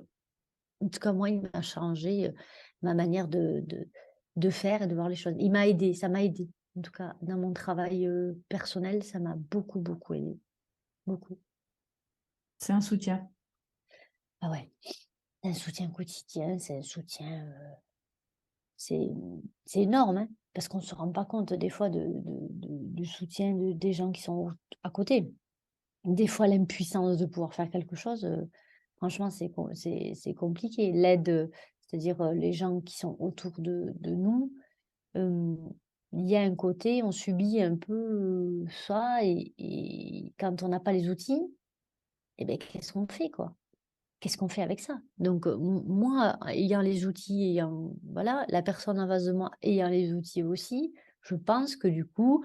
en tout cas moi, il m'a changé, ma manière de faire et de voir les choses. Il m'a aidé, ça m'a aidé. En tout cas, dans mon travail, personnel, ça m'a beaucoup, beaucoup aidé, beaucoup. C'est un soutien. Ah ouais, c'est un soutien quotidien, c'est un soutien, c'est c'est énorme, hein, parce qu'on ne se rend pas compte des fois du soutien des gens qui sont à côté. Des fois, l'impuissance de pouvoir faire quelque chose, franchement, c'est compliqué. L'aide, c'est-à-dire, les gens qui sont autour de nous, hem, il y a un côté, on subit un peu, ça et quand on n'a pas les outils et beh, qu'est-ce qu'on fait, quoi? Qu'est-ce qu'on fait avec ça? Donc, moi, ayant les outils, ayant voilà, la personne en face de moi ayant les outils aussi, je pense que du coup,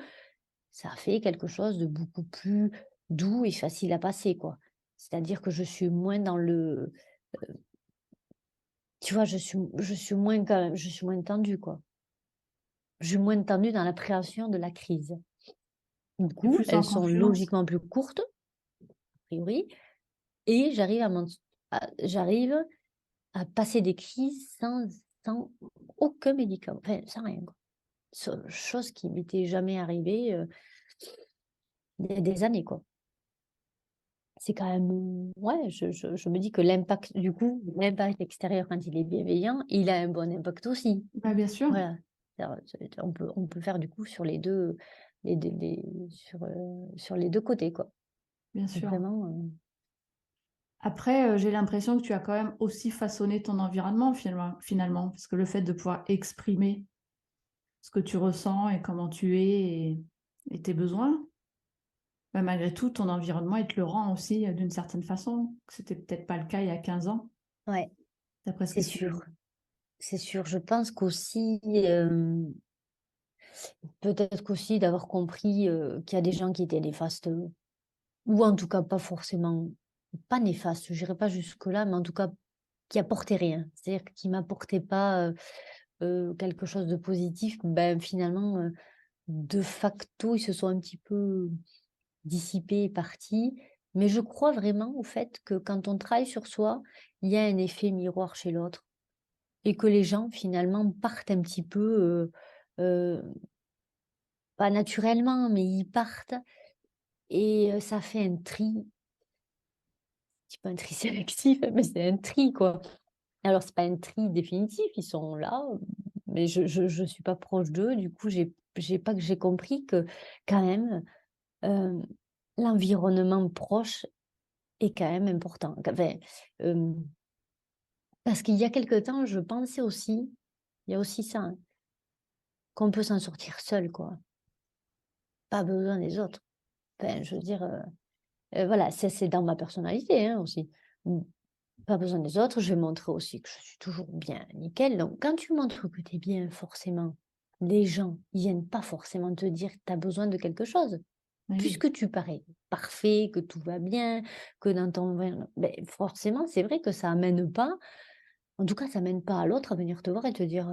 ça fait quelque chose de beaucoup plus doux et facile à passer, quoi. C'est-à-dire que je suis moins dans le tu vois, je suis moins tendue, quoi. Je suis moins tendue dans l'appréhension de la crise. Du Tu es coup, plus elles en sont confiance. logiquement plus courtes, a priori, et j'arrive à passer des crises sans aucun médicament, enfin, sans rien, quoi. Chose qui m'était jamais arrivée, il y a des années, quoi. C'est quand même, ouais, je me dis que l'impact du coup, l'impact extérieur quand il est bienveillant, il a un bon impact aussi. Bah, bien sûr, Voilà. On peut faire du coup sur les 2 les sur les 2 côtés, quoi. bien sûr. Vraiment, Après, j'ai l'impression que tu as quand même aussi façonné ton environnement finalement, parce que le fait de pouvoir exprimer ce que tu ressens et comment tu es et tes besoins, bah, malgré tout, ton environnement, il te le rend aussi, d'une certaine façon. C'était peut-être pas le cas il y a 15 ans, ouais, d'après ce c'est que tu me sûr, dis. c'est sûr. Je pense qu'aussi, peut-être qu'aussi d'avoir compris, qu'il y a des gens qui étaient néfastes, ou en tout cas pas forcément pas néfastes, je n'irai pas jusque-là, mais en tout cas qui apportaient rien. C'est-à-dire qui m'apportaient pas, quelque chose de positif, ben, finalement, de facto, ils se sont un petit peu dissipés et partis. Mais je crois vraiment au fait que quand on travaille sur soi, il y a un effet miroir chez l'autre et que les gens finalement partent un petit peu, pas naturellement, mais ils partent et ça fait un tri, c'est pas un tri sélectif, mais c'est un tri, quoi. Alors c'est pas un tri définitif, ils sont là, mais je suis pas proche d'eux, du coup j'ai compris que quand même, hem, l'environnement proche est quand même important. Enfin, hem, parce qu'il y a quelque temps, je pensais aussi, il y a aussi ça, hein, qu'on peut s'en sortir seul, quoi. Pas besoin des autres. Enfin, je veux dire, voilà, c'est dans ma personnalité, hein, aussi. Mmh, pas besoin des autres, je vais montrer aussi que je suis toujours bien, nickel. Donc quand tu montres que tu es bien, forcément, les gens, ils viennent pas forcément te dire que tu as besoin de quelque chose. Oui, Puisque tu parais parfait, que tout va bien, que dans ton forcément, c'est vrai que ça amène pas en tout cas, ça mène pas à l'autre à venir te voir et te dire,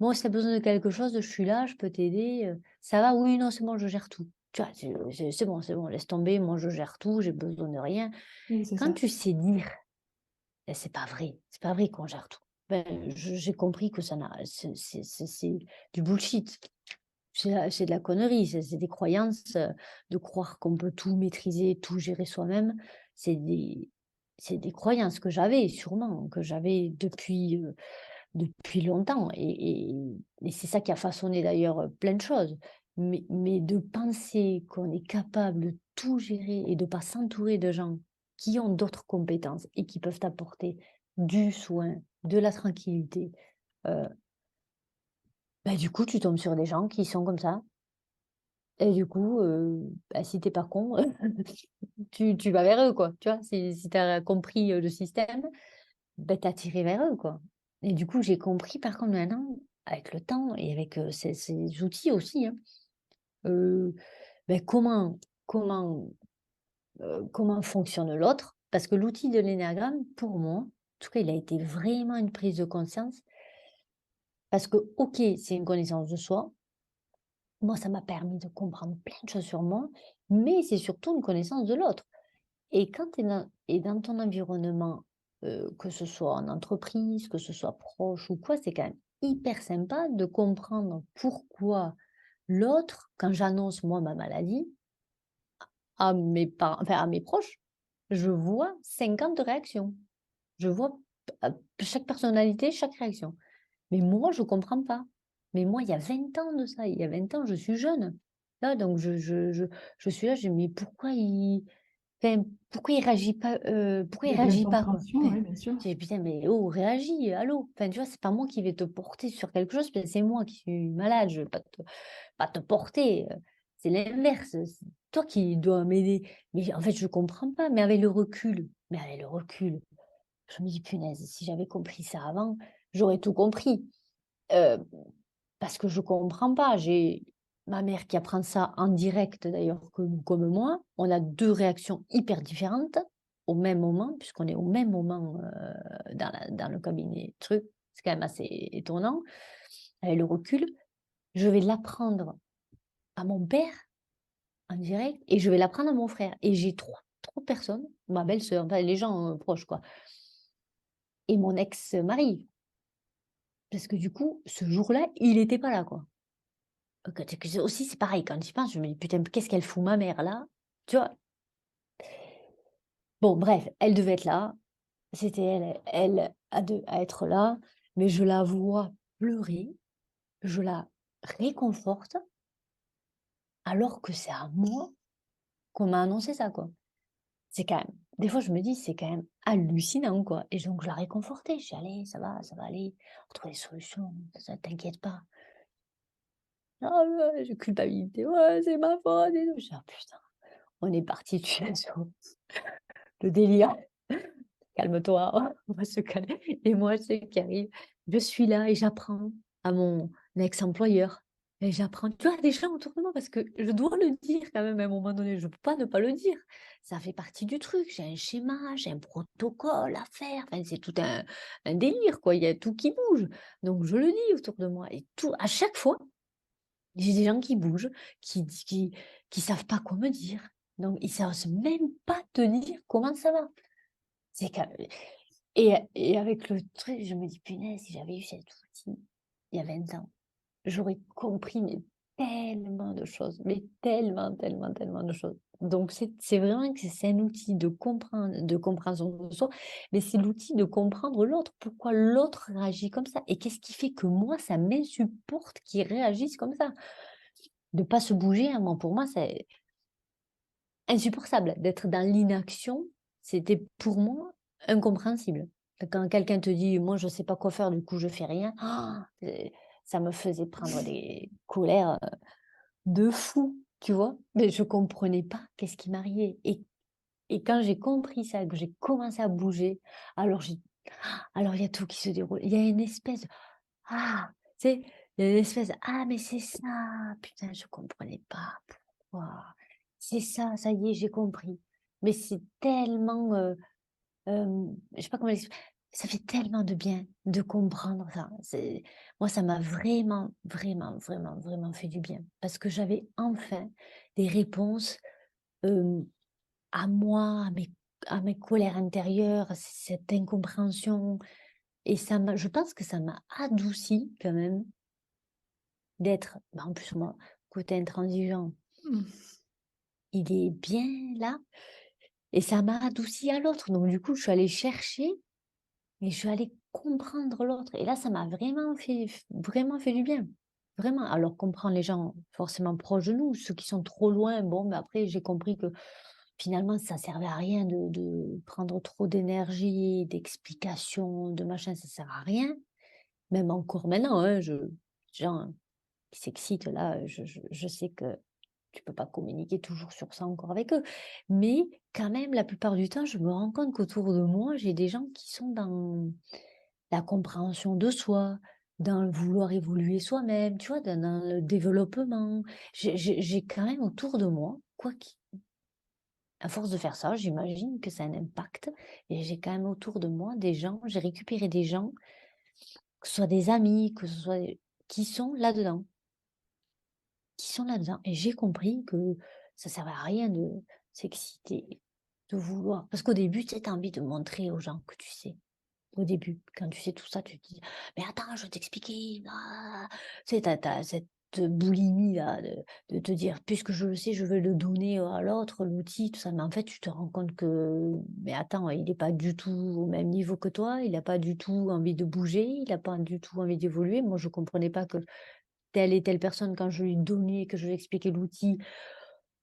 «Bon, si tu as besoin de quelque chose, je suis là, je peux t'aider, ça va? Oui, non, c'est bon, je gère tout». Tu vois? C'est bon, laisse tomber, moi je gère tout, j'ai besoin de rien. oui, c'est Quand ça. tu sais dire: c'est pas vrai qu'on gère tout». Ben, j'ai compris que ça n'a c'est du bullshit. C'est de la connerie, c'est des croyances, de croire qu'on peut tout maîtriser, tout gérer soi-même. C'est des c'est des croyances que j'avais sûrement, que j'avais depuis longtemps et c'est ça qui a façonné d'ailleurs, plein de choses. Mais de penser qu'on est capable de tout gérer et de pas s'entourer de gens qui ont d'autres compétences et qui peuvent apporter du soin, de la tranquillité, heu, bah, du coup, tu tombes sur des gens qui sont comme ça et du coup, bah, si tu es pas con, tu vas vers eux, quoi, tu vois? Si tu as compris, le système, bah, tu es attiré vers eux, quoi et du coup, j'ai compris par contre maintenant, avec le temps et avec, ces outils aussi, hein, heu, bah, comment fonctionne l'autre. Parce que l'outil de l'énéagramme, pour moi, en tout cas, il a été vraiment une prise de conscience parce que, OK, c'est une connaissance de soi. Moi, ça m'a permis de comprendre plein de choses sur moi, mais c'est surtout une connaissance de l'autre. Et quand tu es dans ton environnement, que ce soit en entreprise, que ce soit proche ou quoi, c'est quand même hyper sympa de comprendre pourquoi l'autre, quand j'annonce moi ma maladie à mes parents, enfin à mes proches, je vois 50 réactions. Je vois chaque personnalité, chaque réaction. Mais moi, je comprends pas. Mais moi, il y a 20 ans de ça, il y a 20 ans, je suis jeune. Là, donc je suis là, je me dis: «Mais enfin, pourquoi Il y il a de réagit pas, quoi?» l'incompréhension, enfin, oui, bien sûr. je dis: «Putain, mais oh, réagis, allô?» Enfin, tu vois? C'est pas moi qui vais te porter sur quelque chose, parce que c'est moi qui suis malade, je vais pas te porter, c'est l'inverse, c'est toi qui dois m'aider. Mais en fait, je comprends pas, mais avec le recul, je me dis: «Punaise, si j'avais compris ça avant, j'aurais tout compris». Heu, Parce que je comprends pas. J'ai ma mère qui apprend ça en direct d'ailleurs comme moi. On a 2 réactions hyper différentes au même moment, puisqu'on est au même moment, dans le cabinet truc. C'est quand même assez étonnant. Avec le recul, je vais l'apprendre à mon père en direct et je vais l'apprendre à mon frère et j'ai 3 personnes, ma belle-sœur, enfin les gens, proches, quoi, et mon ex-mari. Parce que du coup, ce jour-là, il était pas là, quoi. Aussi, c'est pareil, quand j'y pense, je me dis: «Putain, qu'est-ce qu'elle fout ma mère là?» Tu vois? Bon bref, elle devait être là, c'était elle à être là, mais je la vois pleurer, je la réconforte, alors que c'est à moi qu'on m'a annoncé ça, quoi. C'est quand même des fois je me dis: «C'est quand même hallucinant, quoi», et donc je la réconfortais, je dis: «Allez, ça va aller, on va trouver des solutions, ça t'inquiète pas». Ah ouais, je culpabilité: «Ouais, c'est ma faute et tout». Je dis: «Ah putain, on est parti, tu sais, sur le délire». Calme-toi, on va se calmer. Et moi, c'est qui arrive, je suis là et j'apprends à mon ex-employeur et j'apprends, tu vois, des gens autour de moi parce que je dois le dire quand même à un moment donné, je peux pas ne pas le dire. Ça fait partie du truc, j'ai un schéma, j'ai un protocole à faire, enfin, c'est tout un délire, quoi, il y a tout qui bouge. Donc je le dis autour de moi et tout à chaque fois, j'ai des gens qui bougent, qui savent pas quoi me dire. Donc ils savent même pas te dire comment ça va. C'est que et avec le truc, je me dis: «Punaise, si j'avais eu cet outil il y a 20 ans, j'aurais compris, mais tellement de choses, mais tellement, tellement, tellement de choses». Donc c'est vraiment que c'est un outil de compréhension de soi, mais c'est l'outil de comprendre l'autre. Pourquoi l'autre réagit comme ça? Et qu'est-ce qui fait que moi, ça m'insupporte qu'il réagisse comme ça? De pas se bouger, hein, moi, pour moi, c'est insupportable d'être dans l'inaction, c'était pour moi incompréhensible. Quand quelqu'un te dit: «Moi, je sais pas quoi faire, du coup, je fais rien», ça me faisait prendre des colères, de fou, tu vois? Mais je comprenais pas qu'est-ce qui m'arrivait et quand j'ai compris ça, que j'ai commencé à bouger, alors il y a tout qui se déroule. Il y a une espèce de «Ah!» tu sais? Il y a une espèce de «Ah mais c'est ça! Putain, je comprenais pas pourquoi. C'est ça, ça y est, j'ai compris». Mais c'est tellement, je sais pas comment l'expli ça fait tellement de bien de comprendre ça. Moi, ça m'a vraiment, vraiment, vraiment, vraiment fait du bien parce que j'avais enfin des réponses, hem, à moi, à mes colères intérieures, cette incompréhension et je pense que ça m'a adouci quand même d'être en plus moi, côté intransigeant, Mmh. il est bien là et ça m'a adouci à l'autre. Donc du coup, je suis allée chercher et je suis allée comprendre l'autre et là, ça m'a vraiment fait du bien. Vraiment. Alors comprendre les gens forcément proches de nous, ceux qui sont trop loin, bon, mais après j'ai compris que finalement ça servait à rien de prendre trop d'énergie, d'explications, de machin, ça sert à rien. Même encore maintenant, hein, gens qui s'excitent là, je sais que tu peux pas communiquer toujours sur ça encore avec eux. Mais quand même, la plupart du temps, je me rends compte qu'autour de moi, j'ai des gens qui sont dans la compréhension de soi, dans le vouloir évoluer soi-même, tu vois, dans le développement. J'ai quand même autour de moi, à force de faire ça, j'imagine que ça a un impact. Et j'ai quand même autour de moi des gens, j'ai récupéré des gens, que ce soit des amis, que ce soit qui sont là-dedans. Qui sont là-dedans et j'ai compris que ça servait à rien de s'exciter, de vouloir parce qu'au début, tu sais, tu as envie de montrer aux gens que tu sais. Au début, quand tu sais tout ça, tu te dis: «Mais attends, je vais t'expliquer, ah!» Tu sais, tu as cette boulimie-là de te dire: «Puisque je le sais, je vais le donner à l'autre, l'outil, tout ça». Mais en fait, tu te rends compte que, mais attends, il est pas du tout au même niveau que toi, il a pas du tout envie de bouger, il a pas du tout envie d'évoluer. Moi, je comprenais pas que telle et telle personne, quand je lui donnais, que je lui expliquais l'outil,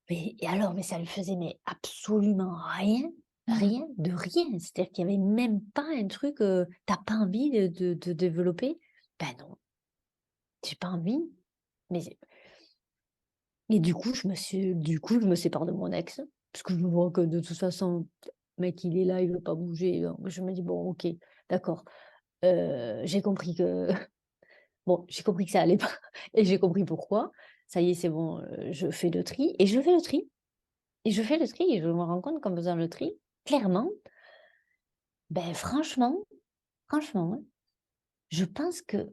et alors, mais ça lui faisait mais absolument rien, Mmh. rien de rien. C'est-à-dire qu'il y avait même pas un truc, «Tu pas envie de développer?» Ben non, j'ai pas envie, mais et du coup, je me sépare de mon ex, parce que je vois que de toute façon, le mec, il est là, il veut pas bouger, donc je me dis: «Bon, OK, d'accord, j'ai compris que». Bon, j'ai compris que ça allait pas et j'ai compris pourquoi. Ça y est, c'est bon, je fais le tri et je fais le tri et je fais le tri et je me rends compte qu'en faisant le tri, clairement, ben franchement, hein, je pense que,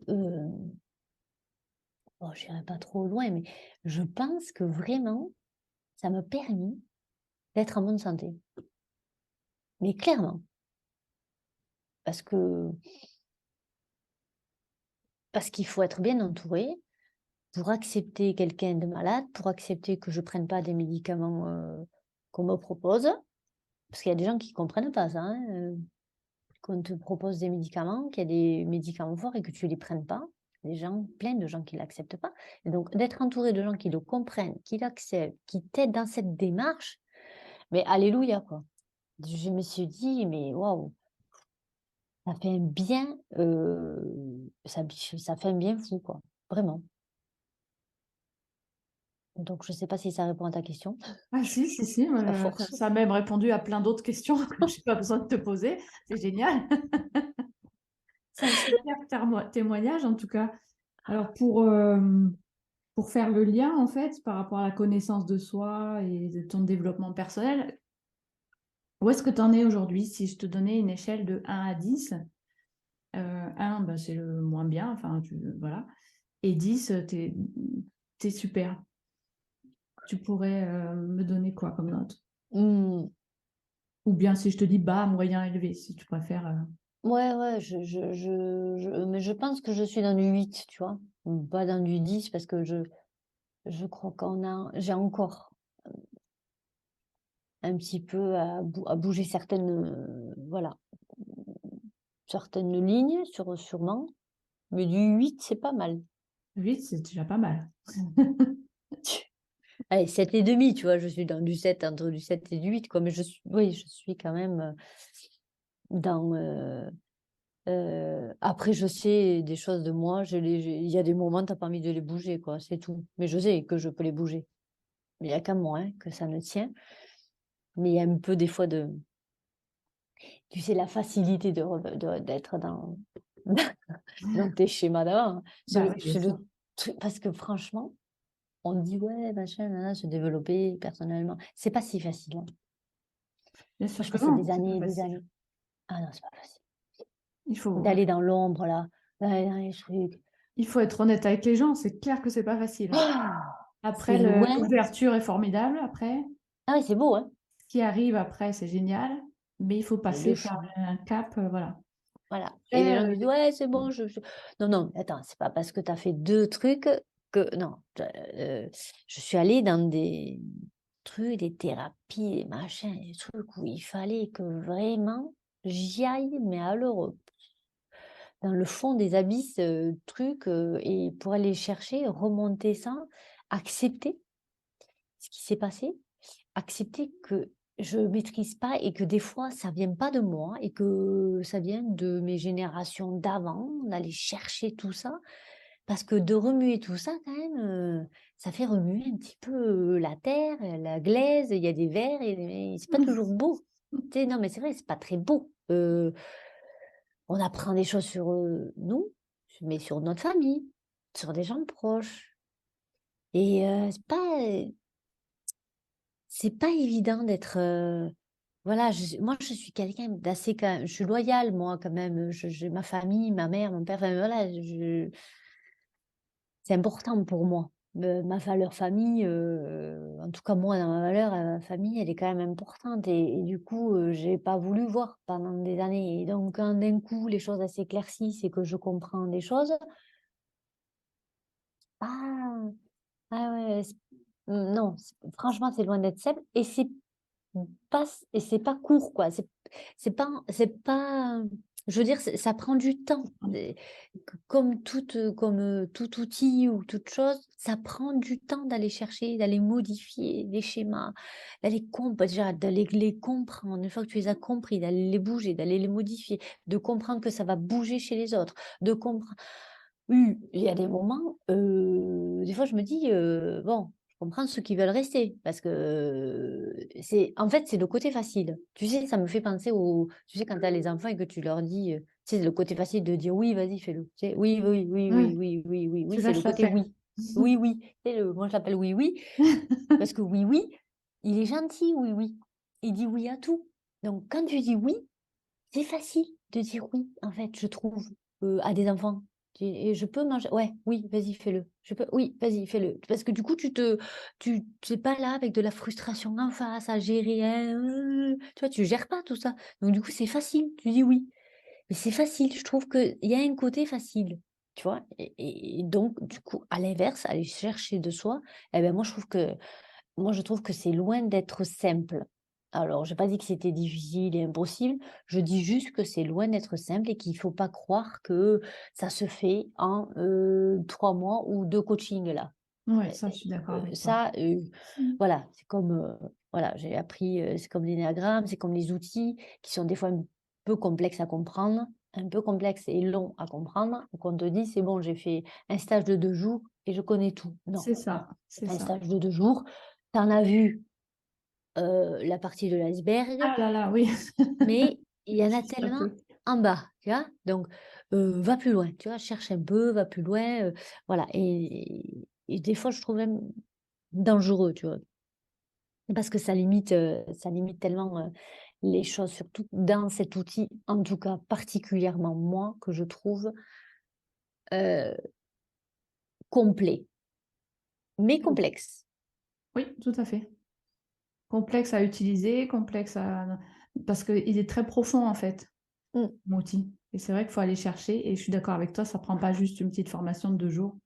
bon, j'irai pas trop loin, mais je pense que vraiment, ça m'a permis d'être en bonne santé. Mais clairement, parce que parce qu'il faut être bien entouré pour accepter quelqu'un de malade, pour accepter que je prenne pas des médicaments, qu'on me propose. Parce qu'il y a des gens qui comprennent pas ça, hein, qu'on te propose des médicaments, qu'il y a des médicaments forts et que tu les prennes pas. Des gens, plein de gens qui l'acceptent pas. Et donc d'être entouré de gens qui le comprennent, qui l'acceptent, qui t'aident dans cette démarche, mais alléluia, quoi. Je me suis dit: «Mais waouh, ça fait un bien, ça fait un bien fou, quoi», vraiment. Donc je sais pas si ça répond à ta question, Ah si, si, si, moi, à ça force. ça a même répondu à plein d'autres questions que j'ai pas besoin de te poser. C'est génial. C'est un super témoignage en tout cas. Alors pour faire le lien en fait par rapport à la connaissance de soi et de ton développement personnel, où est-ce que tu en es aujourd'hui? Si je te donnais une échelle de 1 à 10, 1, bah, c'est le moins bien, enfin voilà, et 10, tu es super. Tu pourrais, me donner quoi comme note? Mmh. Ou bien si je te dis bas, moyen, élevé, si tu préfères, Ouais, ouais, mais je pense que je suis dans du 8, tu vois? Pas dans du 10 parce que je crois j'ai encore un petit peu à bouger certaines, voilà, certaines lignes sûrement, mais du 8 c'est pas mal. 8, c'est déjà pas mal. Allez, 7,5, tu vois? Je suis dans du 7, entre du 7 et du 8 quoi, mais oui, je suis quand même, dans, après je sais des choses de moi, il y a des moments, tu as pas envie de les bouger quoi, c'est tout. Mais je sais que je peux les bouger. Mais il y a qu'à moi, hein, que ça ne tient. Mais il y a un peu des fois tu sais, la facilité d'être dans dans tes schémas d'avant. Bah oui, bien C'est le sûr. truc parce que franchement, on dit: «Ouais, machin, nin se développer personnellement». C'est pas si facile, hein. Bien Moi, sûr je que passais non, des c'est pas années et des facile. années. Ah non, c'est pas facile. Ouais, D'aller dans l'ombre là, d'aller dans les trucs. il faut être honnête avec les gens, c'est clair que c'est pas facile. C'est Après loin. l'ouverture est formidable après, Ah oui, c'est beau, hein, ce qui arrive après, c'est génial, mais il faut mais le passer par chemin, un cap, voilà. voilà. Et les Après, gens disent: «Ouais, c'est bon, je» non, non, mais attends, c'est pas parce que tu as fait 2 trucs que non, je suis allée dans des trucs, des thérapies, des machins, des trucs où il fallait que vraiment j'y aille, mais alors, dans le fond des abysses, trucs, et pour aller chercher, remonter ça, accepter ce qui s'est passé, accepter que je maîtrise pas et que des fois ça vient pas de moi et que ça vient de mes générations d'avant, d'aller chercher tout ça. Parce que de remuer tout ça quand même, ça fait remuer un petit peu, la terre, la glaise, il y a des vers et c'est pas toujours beau. Tu sais? Non mais c'est vrai, c'est pas très beau. On apprend des choses sur, nous, mais sur notre famille, sur des gens proches et c'est pas évident d'être, voilà, moi je suis quelqu'un d'assez quand même je suis loyale moi quand même, j'ai ma famille, ma mère, mon père, enfin voilà, c'est important pour moi. Ma valeur famille, en tout cas moi dans ma valeur, famille, elle est quand même importante et du coup, j'ai pas voulu voir pendant des années et donc quand d'un coup les choses elles s'éclaircissent et que je comprends des choses, ah! Ah ouais, non, franchement c'est loin d'être simple et c'est pas court quoi, c'est pas, je veux dire, ça prend du temps. Comme tout outil ou toute chose, ça prend du temps d'aller chercher, d'aller modifier les schémas, déjà d'aller les comprendre. Une fois que tu les as compris, d'aller les bouger, d'aller les modifier, de comprendre que ça va bouger chez les autres, de comprendre. Oui, il y a des moments, des fois je me dis, «Bon, je comprends ceux qui veulent rester» parce que, c'est en fait, c'est le côté facile. Tu sais, ça me fait penser tu sais, quand tu as les enfants et que tu leur dis, tu sais, le côté facile de dire: «Oui, vas-y, fais-le». Tu sais? «Oui, oui, oui, oui, Ouais, oui, oui, oui, oui», tu c'est le lâches côté l'affaire. «oui». «Oui, oui». Tu sais, moi je l'appelle «oui, oui» parce que «oui, oui», il est gentil «oui, oui». Il dit «oui» à tout. Donc quand tu dis «oui», c'est facile de dire «oui», en fait, je trouve, à des enfants. Et «Je peux manger?» «Ouais, oui, vas-y, fais-le». «Je peux?» «Oui, vas-y, fais-le». Parce que du coup, tu es pas là avec de la frustration en face à gérer, tu vois? Tu gères pas tout ça. Donc du coup, c'est facile, tu dis «oui». Mais c'est facile, je trouve qu'il y a un côté facile. tu vois? Et donc du coup, à l'inverse, aller chercher de soi, eh ben, moi, je trouve que c'est loin d'être simple. Alors, j'ai pas dit que c'était difficile et impossible, je dis juste que c'est loin d'être simple et qu'il faut pas croire que ça se fait en, 3 mois ou 2 coachings là. Ouais, ça, je suis d'accord avec toi. Ça, Mmh. voilà, c'est comme, voilà, j'ai appris, c'est comme l'énéagramme, c'est comme les outils qui sont des fois un peu complexes à comprendre, un peu complexes et longs à comprendre. Donc on te dit: «C'est bon, j'ai fait un stage de 2 jours et je connais tout». Non, C'est non, ça, c'est c'est pas un ça. stage de 2 jours, tu en as vu, la partie de l'iceberg, Ah là là, oui, mais il y en a juste un tellement peu. en bas, tu vois? Donc, va plus loin, tu vois? Cherche un peu, va plus loin, voilà et des fois je trouve même dangereux, tu vois? Parce que ça limite tellement, les choses, surtout dans cet outil, en tout cas particulièrement moi, que je trouve, heu, complet, mais complexe. Oui, tout à fait. Complexe à utiliser, complexe à parce qu'il est très profond, en fait, Mmh, comme outil et c'est vrai qu'il faut aller chercher et je suis d'accord avec toi, ça prend pas juste une petite formation de 2 jours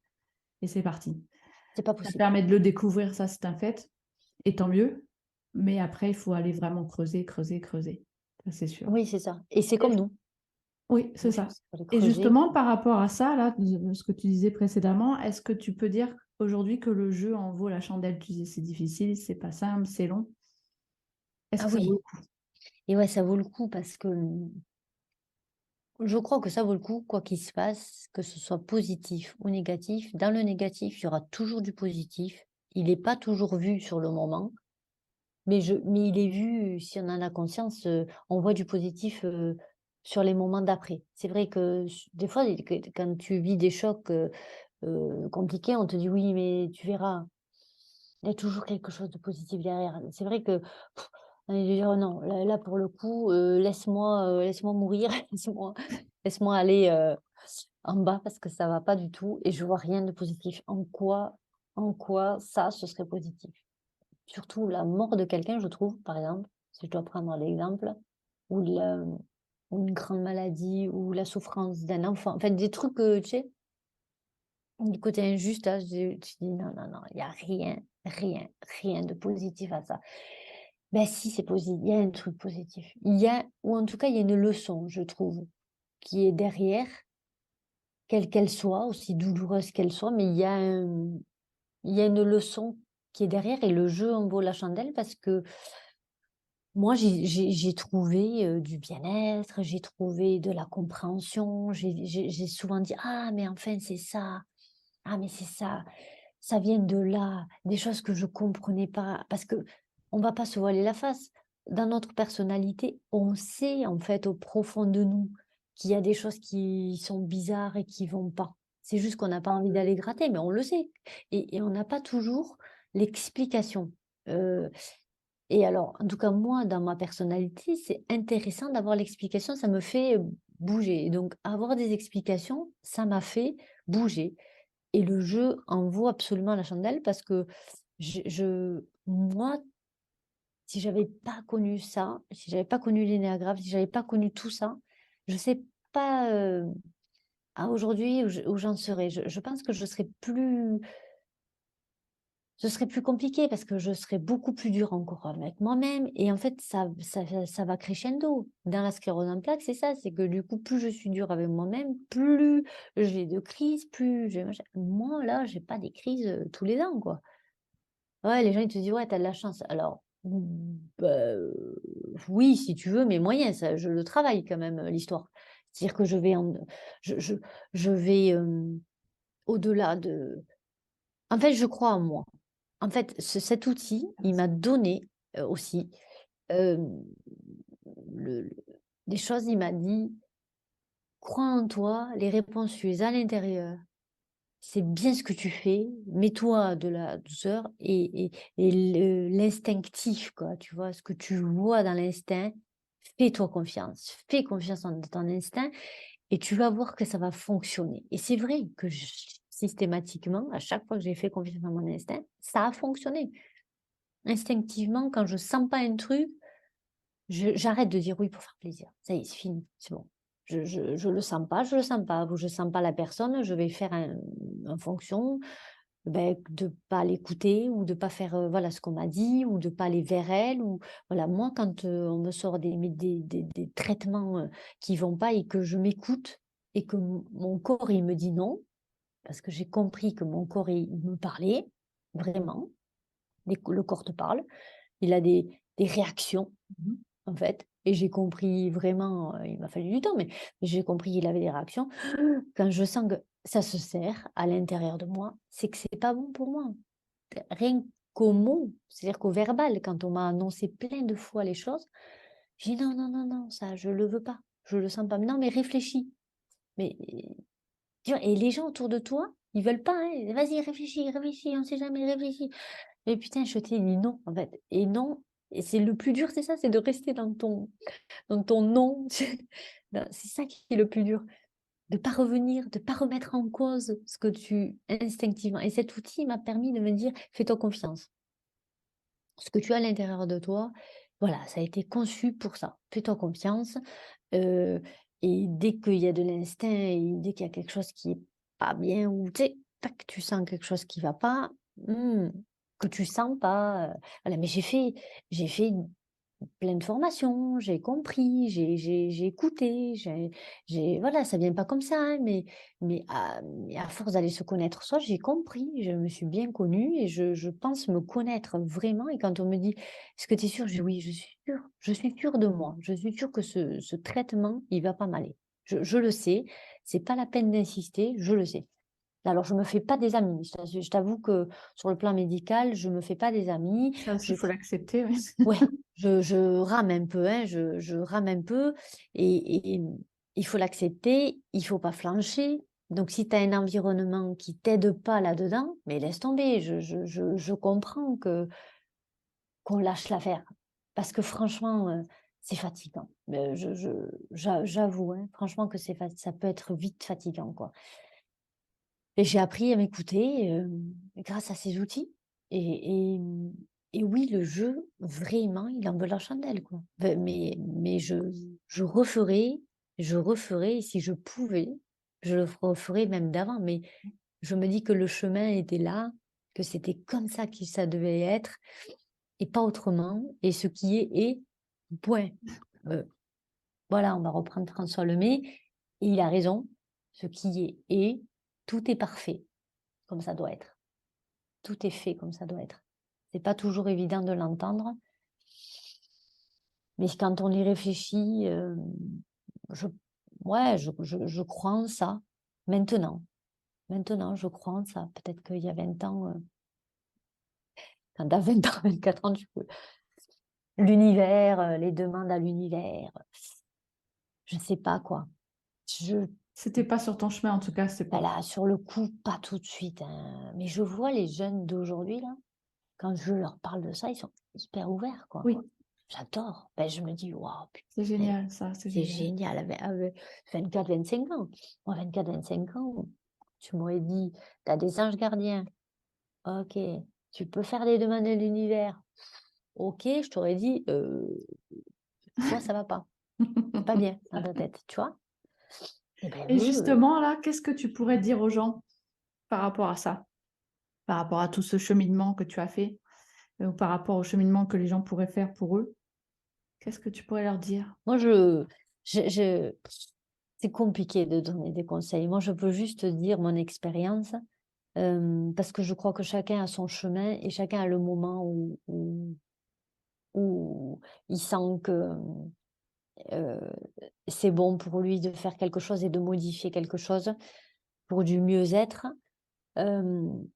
et c'est parti. c'est pas Ça possible. permet de le découvrir, ça, c'est un fait et tant mieux, mais après il faut aller vraiment creuser, creuser, creuser. Ça, c'est sûr. Oui, c'est ça et c'est Et comme nous, oui, c'est même ça chose, faut aller et creuser. justement par rapport à ça, là, de ce que tu disais précédemment, est-ce que tu peux dire aujourd'hui que le jeu en vaut la chandelle? Tu disais: «C'est difficile, c'est pas simple, c'est long». Est-ce Ah que ça vaut oui le coup? et ouais, ça vaut le coup parce que, je crois que ça vaut le coup, quoi qu'il se passe, que ce soit positif ou négatif. Dans le négatif, il y aura toujours du positif. Il est pas toujours vu sur le moment. Mais il est vu, si on en a conscience, on voit du positif, sur les moments d'après. C'est vrai que des fois, quand tu vis des chocs, compliqués, on te dit: «Oui, mais tu verras, il y a toujours quelque chose de positif derrière». C'est vrai que on est dire: «Non, là pour le coup, laisse-moi mourir, laisse-moi aller, en bas parce que ça va pas du tout et je vois rien de positif». En quoi ça, ce serait positif? Surtout la mort de quelqu'un, je trouve, par exemple, si je dois prendre l'exemple, ou ou une grande maladie, ou la souffrance d'un enfant, enfin des trucs, tu sais, du côté injuste, là, tu dis: «Non, non, non, il y a rien, rien, rien de positif à ça». Ben si, c'est positif, il y a un truc positif. Il y a ou en tout cas, il y a une leçon, je trouve, qui est derrière, quelle qu'elle soit, aussi douloureuse qu'elle soit, mais il y a une leçon qui est derrière et le jeu en vaut la chandelle parce que moi, j'ai trouvé, du bien-être, j'ai trouvé de la compréhension, j'ai souvent dit: «Ah mais enfin c'est ça, ah mais c'est ça, ça vient de là», des choses que je comprenais pas. Parce que on va pas se voiler la face. Dans notre personnalité, on sait en fait au profond de nous qu'il y a des choses qui sont bizarres et qui vont pas. C'est juste qu'on n'a pas envie d'aller gratter, mais on le sait et on n'a pas toujours l'explication. Heu et alors, en tout cas, moi, dans ma personnalité, c'est intéressant d'avoir l'explication, ça me fait, bouger. Et donc avoir des explications, ça m'a fait bouger et le jeu en vaut absolument la chandelle parce que moi, si j'avais pas connu ça, si j'avais pas connu l'énéagramme, si j'avais pas connu tout ça, je sais pas, à aujourd'hui où j'en serais. Je pense que ce serait plus compliqué parce que je serais beaucoup plus dure encore avec moi-même et en fait ça va crescendo. Dans la sclérose en plaques, c'est ça, c'est que du coup, plus je suis dure avec moi-même, plus j'ai de crises, plus j'ai machin. Moi là, j'ai pas des crises, tous les ans, quoi. Ouais, les gens ils te disent: «Ouais, tu as de la chance». Alors, bah, oui, si tu veux, mais moyen, ça je le travaille quand même, l'histoire. C'est-à-dire que je vais, au-delà de en fait, je crois en moi. En fait, cet outil, il m'a donné, aussi, hem, le des choses. Il m'a dit: «Crois en toi, les réponses, tu les as à l'intérieur. C'est bien ce que tu fais, mets-toi de la douceur et l'instinctif, quoi», tu vois? Ce que tu vois dans l'instinct, fais-toi confiance. Fais confiance en ton instinct et tu vas voir que ça va fonctionner et c'est vrai que systématiquement, à chaque fois que j'ai fait confiance à mon instinct, ça a fonctionné. Instinctivement, quand je sens pas un truc, j'arrête de dire oui pour faire plaisir. Ça y est, c'est fini, c'est bon. Je le sens pas, je le sens pas, ou je sens pas la personne, je vais faire en fonction, de pas l'écouter ou de pas faire, voilà, ce qu'on m'a dit ou de pas aller vers elle ou voilà. Moi, quand, on me sort des traitements, qui vont pas et que je m'écoute et que mon corps, il me dit non, parce que j'ai compris que mon corps, il me parlait, vraiment, le corps te parle, il a des réactions. Mmh. En fait, et j'ai compris vraiment, il m'a fallu du temps, mais j'ai compris qu'il avait des réactions. Quand je sens que ça se serre à l'intérieur de moi, c'est que c'est pas bon pour moi. Rien qu'au mot, c'est-à-dire qu'au verbal, quand on m'a annoncé plein de fois les choses, j'ai dit: «Non, non, non, non, ça je le veux pas, je le sens pas». «Non, mais réfléchis». Mais tu vois? Et les gens autour de toi, ils veulent pas, hein. «Vas-y, réfléchis, réfléchis, on sait jamais, réfléchis». Mais putain, je t'ai dit non, en fait, et non, et c'est le plus dur, c'est ça, c'est de rester dans ton non. C'est ça qui est le plus dur, de pas revenir, de pas remettre en cause ce que tu instinctivement, et cet outil m'a permis de me dire: «Fais-toi confiance. Ce que tu as à l'intérieur de toi, voilà, ça a été conçu pour ça. Fais-toi confiance». Heu et dès qu'il y a de l'instinct et dès qu'il y a quelque chose qui est pas bien ou tu sais, tac, tu sens quelque chose qui va pas, mmh, que tu sens pas, voilà. Mais j'ai fait plein de formations, j'ai compris, j'ai écouté, j'ai voilà, ça vient pas comme ça, hein, mais à force d'aller se connaître soi, j'ai compris, je me suis bien connue et je pense me connaître vraiment, et quand on me dit: «Est-ce que tu es sûre?» Je dis: «Oui, je suis sûre de moi, je suis sûre que ce traitement, il va pas m'aller. Je le sais, c'est pas la peine d'insister, je le sais». Alors je me fais pas des amis, je t'avoue que sur le plan médical, je me fais pas des amis, Ça aussi, je il faut l'accepter, oui. ouais, je rame un peu, hein, je rame un peu, et il faut l'accepter, il faut pas flancher. Donc si tu as un environnement qui t'aide pas là-dedans, mais laisse tomber. Je comprends que qu'on lâche l'affaire parce que franchement, c'est fatigant. J'avoue, hein, franchement que ça peut être vite fatigant, quoi. Et j'ai appris à m'écouter, grâce à ces outils, et et oui, le jeu, vraiment, il en veut la chandelle, quoi. Mais je referais et si je pouvais, je le referais même d'avant, mais je me dis que le chemin était là, que c'était comme ça que ça devait être et pas autrement, et ce qui est, point. Heu, voilà, on va reprendre François Lemay et il a raison. Ce qui est, tout est parfait. Comme ça doit être. Tout est fait comme ça doit être. C'est pas toujours évident de l'entendre, mais quand on y réfléchit, je ouais, je crois en ça. Maintenant. Maintenant, je crois en ça. Peut-être qu'il y a 20 ans, quand tu as 20 ans, 24 ans, tu peux l'univers, les demandes à l'univers, je sais pas quoi. Je C'était pas sur ton chemin, en tout cas, c'est Bah, pas. là, sur le coup, pas tout de suite, hein, mais je vois les jeunes d'aujourd'hui là, quand je leur parle de ça, ils sont hyper ouverts, quoi. Oui, J'adore. Je me dis: «Waouh, c'est putain, génial ça, c'est c'est génial. génial». 24-25 ans. Moi, 24-25 ans, tu m'aurais dit: «Tu as des anges gardiens, OK. Tu peux faire des demandes à l'univers, OK». Je t'aurais dit: toi, ça va pas. C'est pas bien dans ta tête», tu vois? Et Et eux, justement, là, qu'est-ce que tu pourrais dire aux gens par rapport à ça? Par rapport à tout ce cheminement que tu as fait, ou par rapport au cheminement que les gens pourraient faire pour eux? Qu'est-ce que tu pourrais leur dire? moi, je c'est compliqué de donner des conseils. Moi, je peux juste dire mon expérience, parce que je crois que chacun a son chemin et chacun a le moment où il sent que, c'est bon pour lui de faire quelque chose et de modifier quelque chose pour du mieux-être. Hem,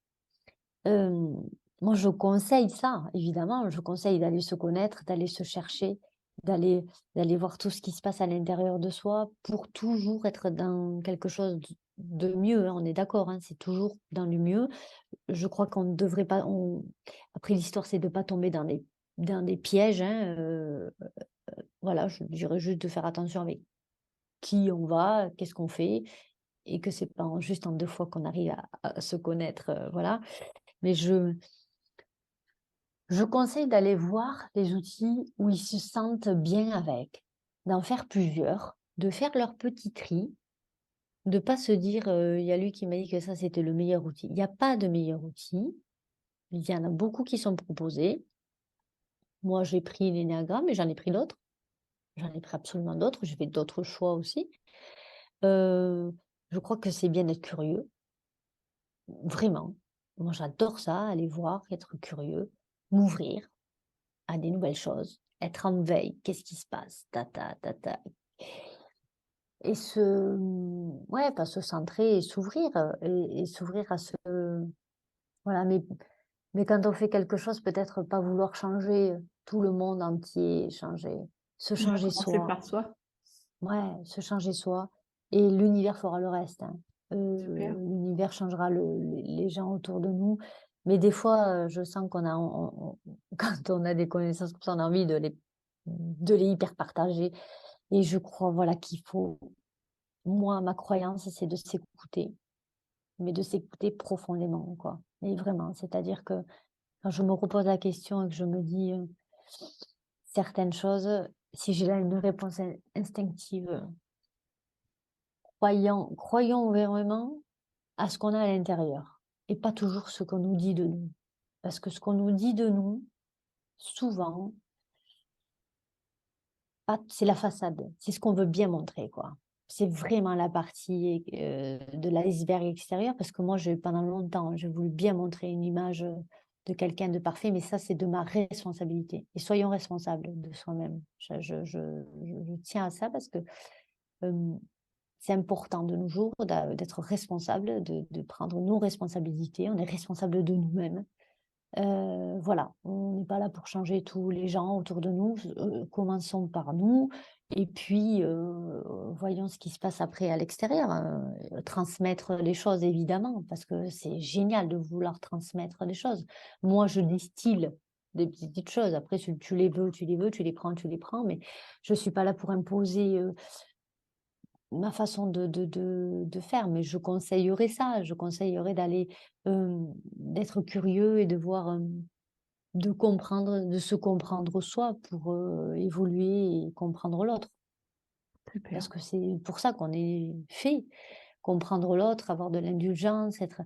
hem, Moi, je conseille ça, évidemment, je conseille d'aller se connaître, d'aller se chercher, d'aller d'aller voir tout ce qui se passe à l'intérieur de soi pour toujours être dans quelque chose de mieux, hein, on est d'accord, hein, c'est toujours dans le mieux. Je crois qu'on ne devrait pas après l'histoire, c'est de pas tomber dans des pièges, hein, voilà, je dirais juste de faire attention avec qui on va, qu'est-ce qu'on fait, et que c'est pas juste en 2 fois qu'on arrive à se connaître, voilà. Mais je conseille d'aller voir les outils où ils se sentent bien avec, d'en faire plusieurs, de faire leur petit tri, de pas se dire, il y a lui qui m'a dit que ça, c'était le meilleur outil. Il y a pas de meilleur outil. Il y en a beaucoup qui sont proposés. Moi, j'ai pris l'énéagramme, mais j'en ai pris d'autres. J'en ai pris absolument d'autres. J'ai fait d'autres choix aussi. Heu, je crois que c'est bien d'être curieux, vraiment. Moi, j'adore ça, aller voir, être curieux, m'ouvrir à des nouvelles choses, être en veille. Qu'est-ce qui se passe? Ta ta, ta ta et ouais, pas se centrer et s'ouvrir, et s'ouvrir à ce voilà, mais quand on fait quelque chose, peut-être pas vouloir changer, tout le monde entier, se On va changer commencer soi. par soi. Ouais, se changer soi et l'univers fera le reste, hein. Super. L'univers changera les gens autour de nous, mais des fois, je sens qu'on a quand on a des connaissances comme ça, on a envie de les hyper partager et je crois, voilà, qu'il faut moi, ma croyance, c'est de s'écouter, mais de s'écouter profondément, quoi et vraiment, c'est-à-dire que quand je me repose la question et que je me dis, certaines choses, si j'ai là une réponse instinctive, croyons vraiment à ce qu'on a à l'intérieur et pas toujours ce qu'on nous dit de nous. Parce que ce qu'on nous dit de nous, souvent, pas c'est la façade, c'est ce qu'on veut bien montrer, quoi. C'est vraiment la partie, de l'iceberg extérieur parce que moi, pendant longtemps, j'ai voulu bien montrer une image, de quelqu'un de parfait, mais ça, c'est de ma responsabilité et soyons responsables de soi-même. Je tiens à ça parce que, hem c'est important de nos jours d'être responsable, de prendre nos responsabilités. On est responsable de nous-mêmes. Voilà, on n'est pas là pour changer tous les gens autour de nous. Commençons par nous et puis, voyons ce qui se passe après à l'extérieur. Transmettre les choses évidemment, parce que c'est génial de vouloir transmettre des choses. Moi, je distille des petites choses. Après, si tu les veux, tu les veux, tu les prends, mais je suis pas là pour imposer, ma façon de faire, mais je conseillerais ça, je conseillerais d'être curieux et de voir, de comprendre, de se comprendre soi pour, évoluer et comprendre l'autre. Parce Super. que c'est pour ça qu'on est fait, comprendre l'autre, avoir de l'indulgence, être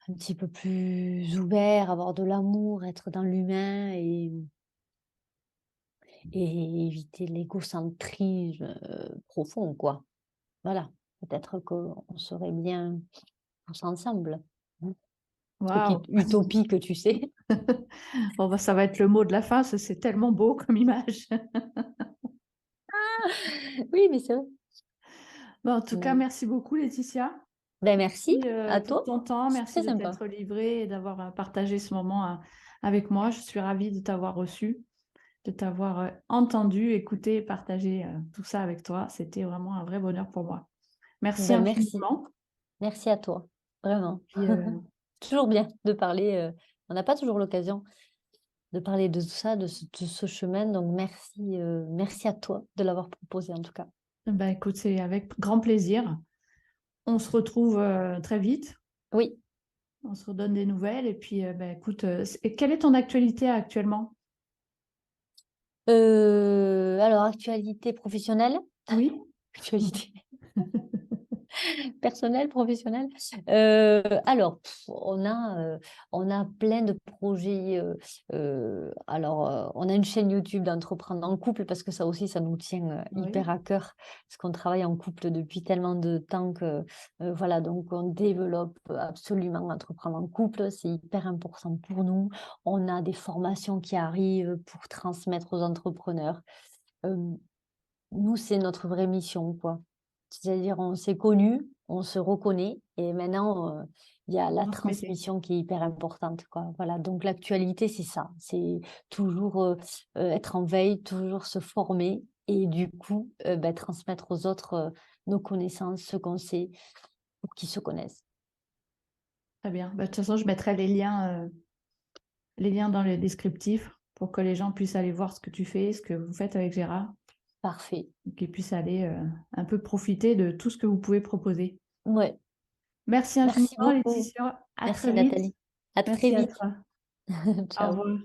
un petit peu plus ouvert, avoir de l'amour, être dans l'humain et éviter l'égocentrisme, profond, quoi. Voilà, peut-être qu'on serait bien tous ensemble. Mmh. Truc Waouh! utopique, tu sais? Bon, bah, ça va être le mot de la fin, ça, c'est tellement beau comme image. Oui, mais c'est vrai. Bah, en tout cas, Mmh. merci beaucoup Laetitia. Ben, merci Merci, à pour toi, ton temps, c'est merci très de sympa. t'être livrée et d'avoir, partagé ce moment, avec moi. Je suis ravie de t'avoir reçue, de t'avoir, entendue, écoutée et partagé, tout ça avec toi. C'était vraiment un vrai bonheur pour moi. Merci Ben, merci. infiniment Merci à toi, et vraiment. puis, Toujours bien de parler, on n'a pas toujours l'occasion de parler de tout ça, de ce chemin, donc merci à toi de l'avoir proposé en tout cas. bah, écoute, c'est avec grand plaisir. On se retrouve, très vite. Oui, On se redonne des nouvelles et puis, bah, écoute, quelle est ton actualité actuellement? alors actualité professionnelle? Oui? Actualité personnel, professionnel? Alors, on a plein de projets, alors, on a une chaîne YouTube d'Entreprendre en couple parce que ça aussi, ça nous tient, hyper Oui, à cœur parce qu'on travaille en couple depuis tellement de temps que, voilà, donc on développe absolument Entreprendre en couple, c'est hyper important pour nous. On a des formations qui arrivent pour transmettre aux entrepreneurs. Hem Nous, c'est notre vraie mission, quoi. C'est-à-dire, on s'est connus, on se reconnaît et maintenant, il y a la transmettez. transmission qui est hyper importante, quoi. Voilà, donc l'actualité, c'est ça, c'est toujours, être en veille, toujours se former et du coup, bah, transmettre aux autres, nos connaissances, ce qu'on sait, pour qu'ils se connaissent. Très bien. Bah, de toute façon, je mettrai les liens dans le descriptif pour que les gens puissent aller voir ce que tu fais, ce que vous faites avec Gérard, Parfait. et qu'ils puissent aller, un peu profiter de tout ce que vous pouvez proposer. Ouais, Merci merci infiniment beaucoup. Laetitia. À très Merci vite. Nathalie. À très Merci à vite. toi. Au Ciao. revoir.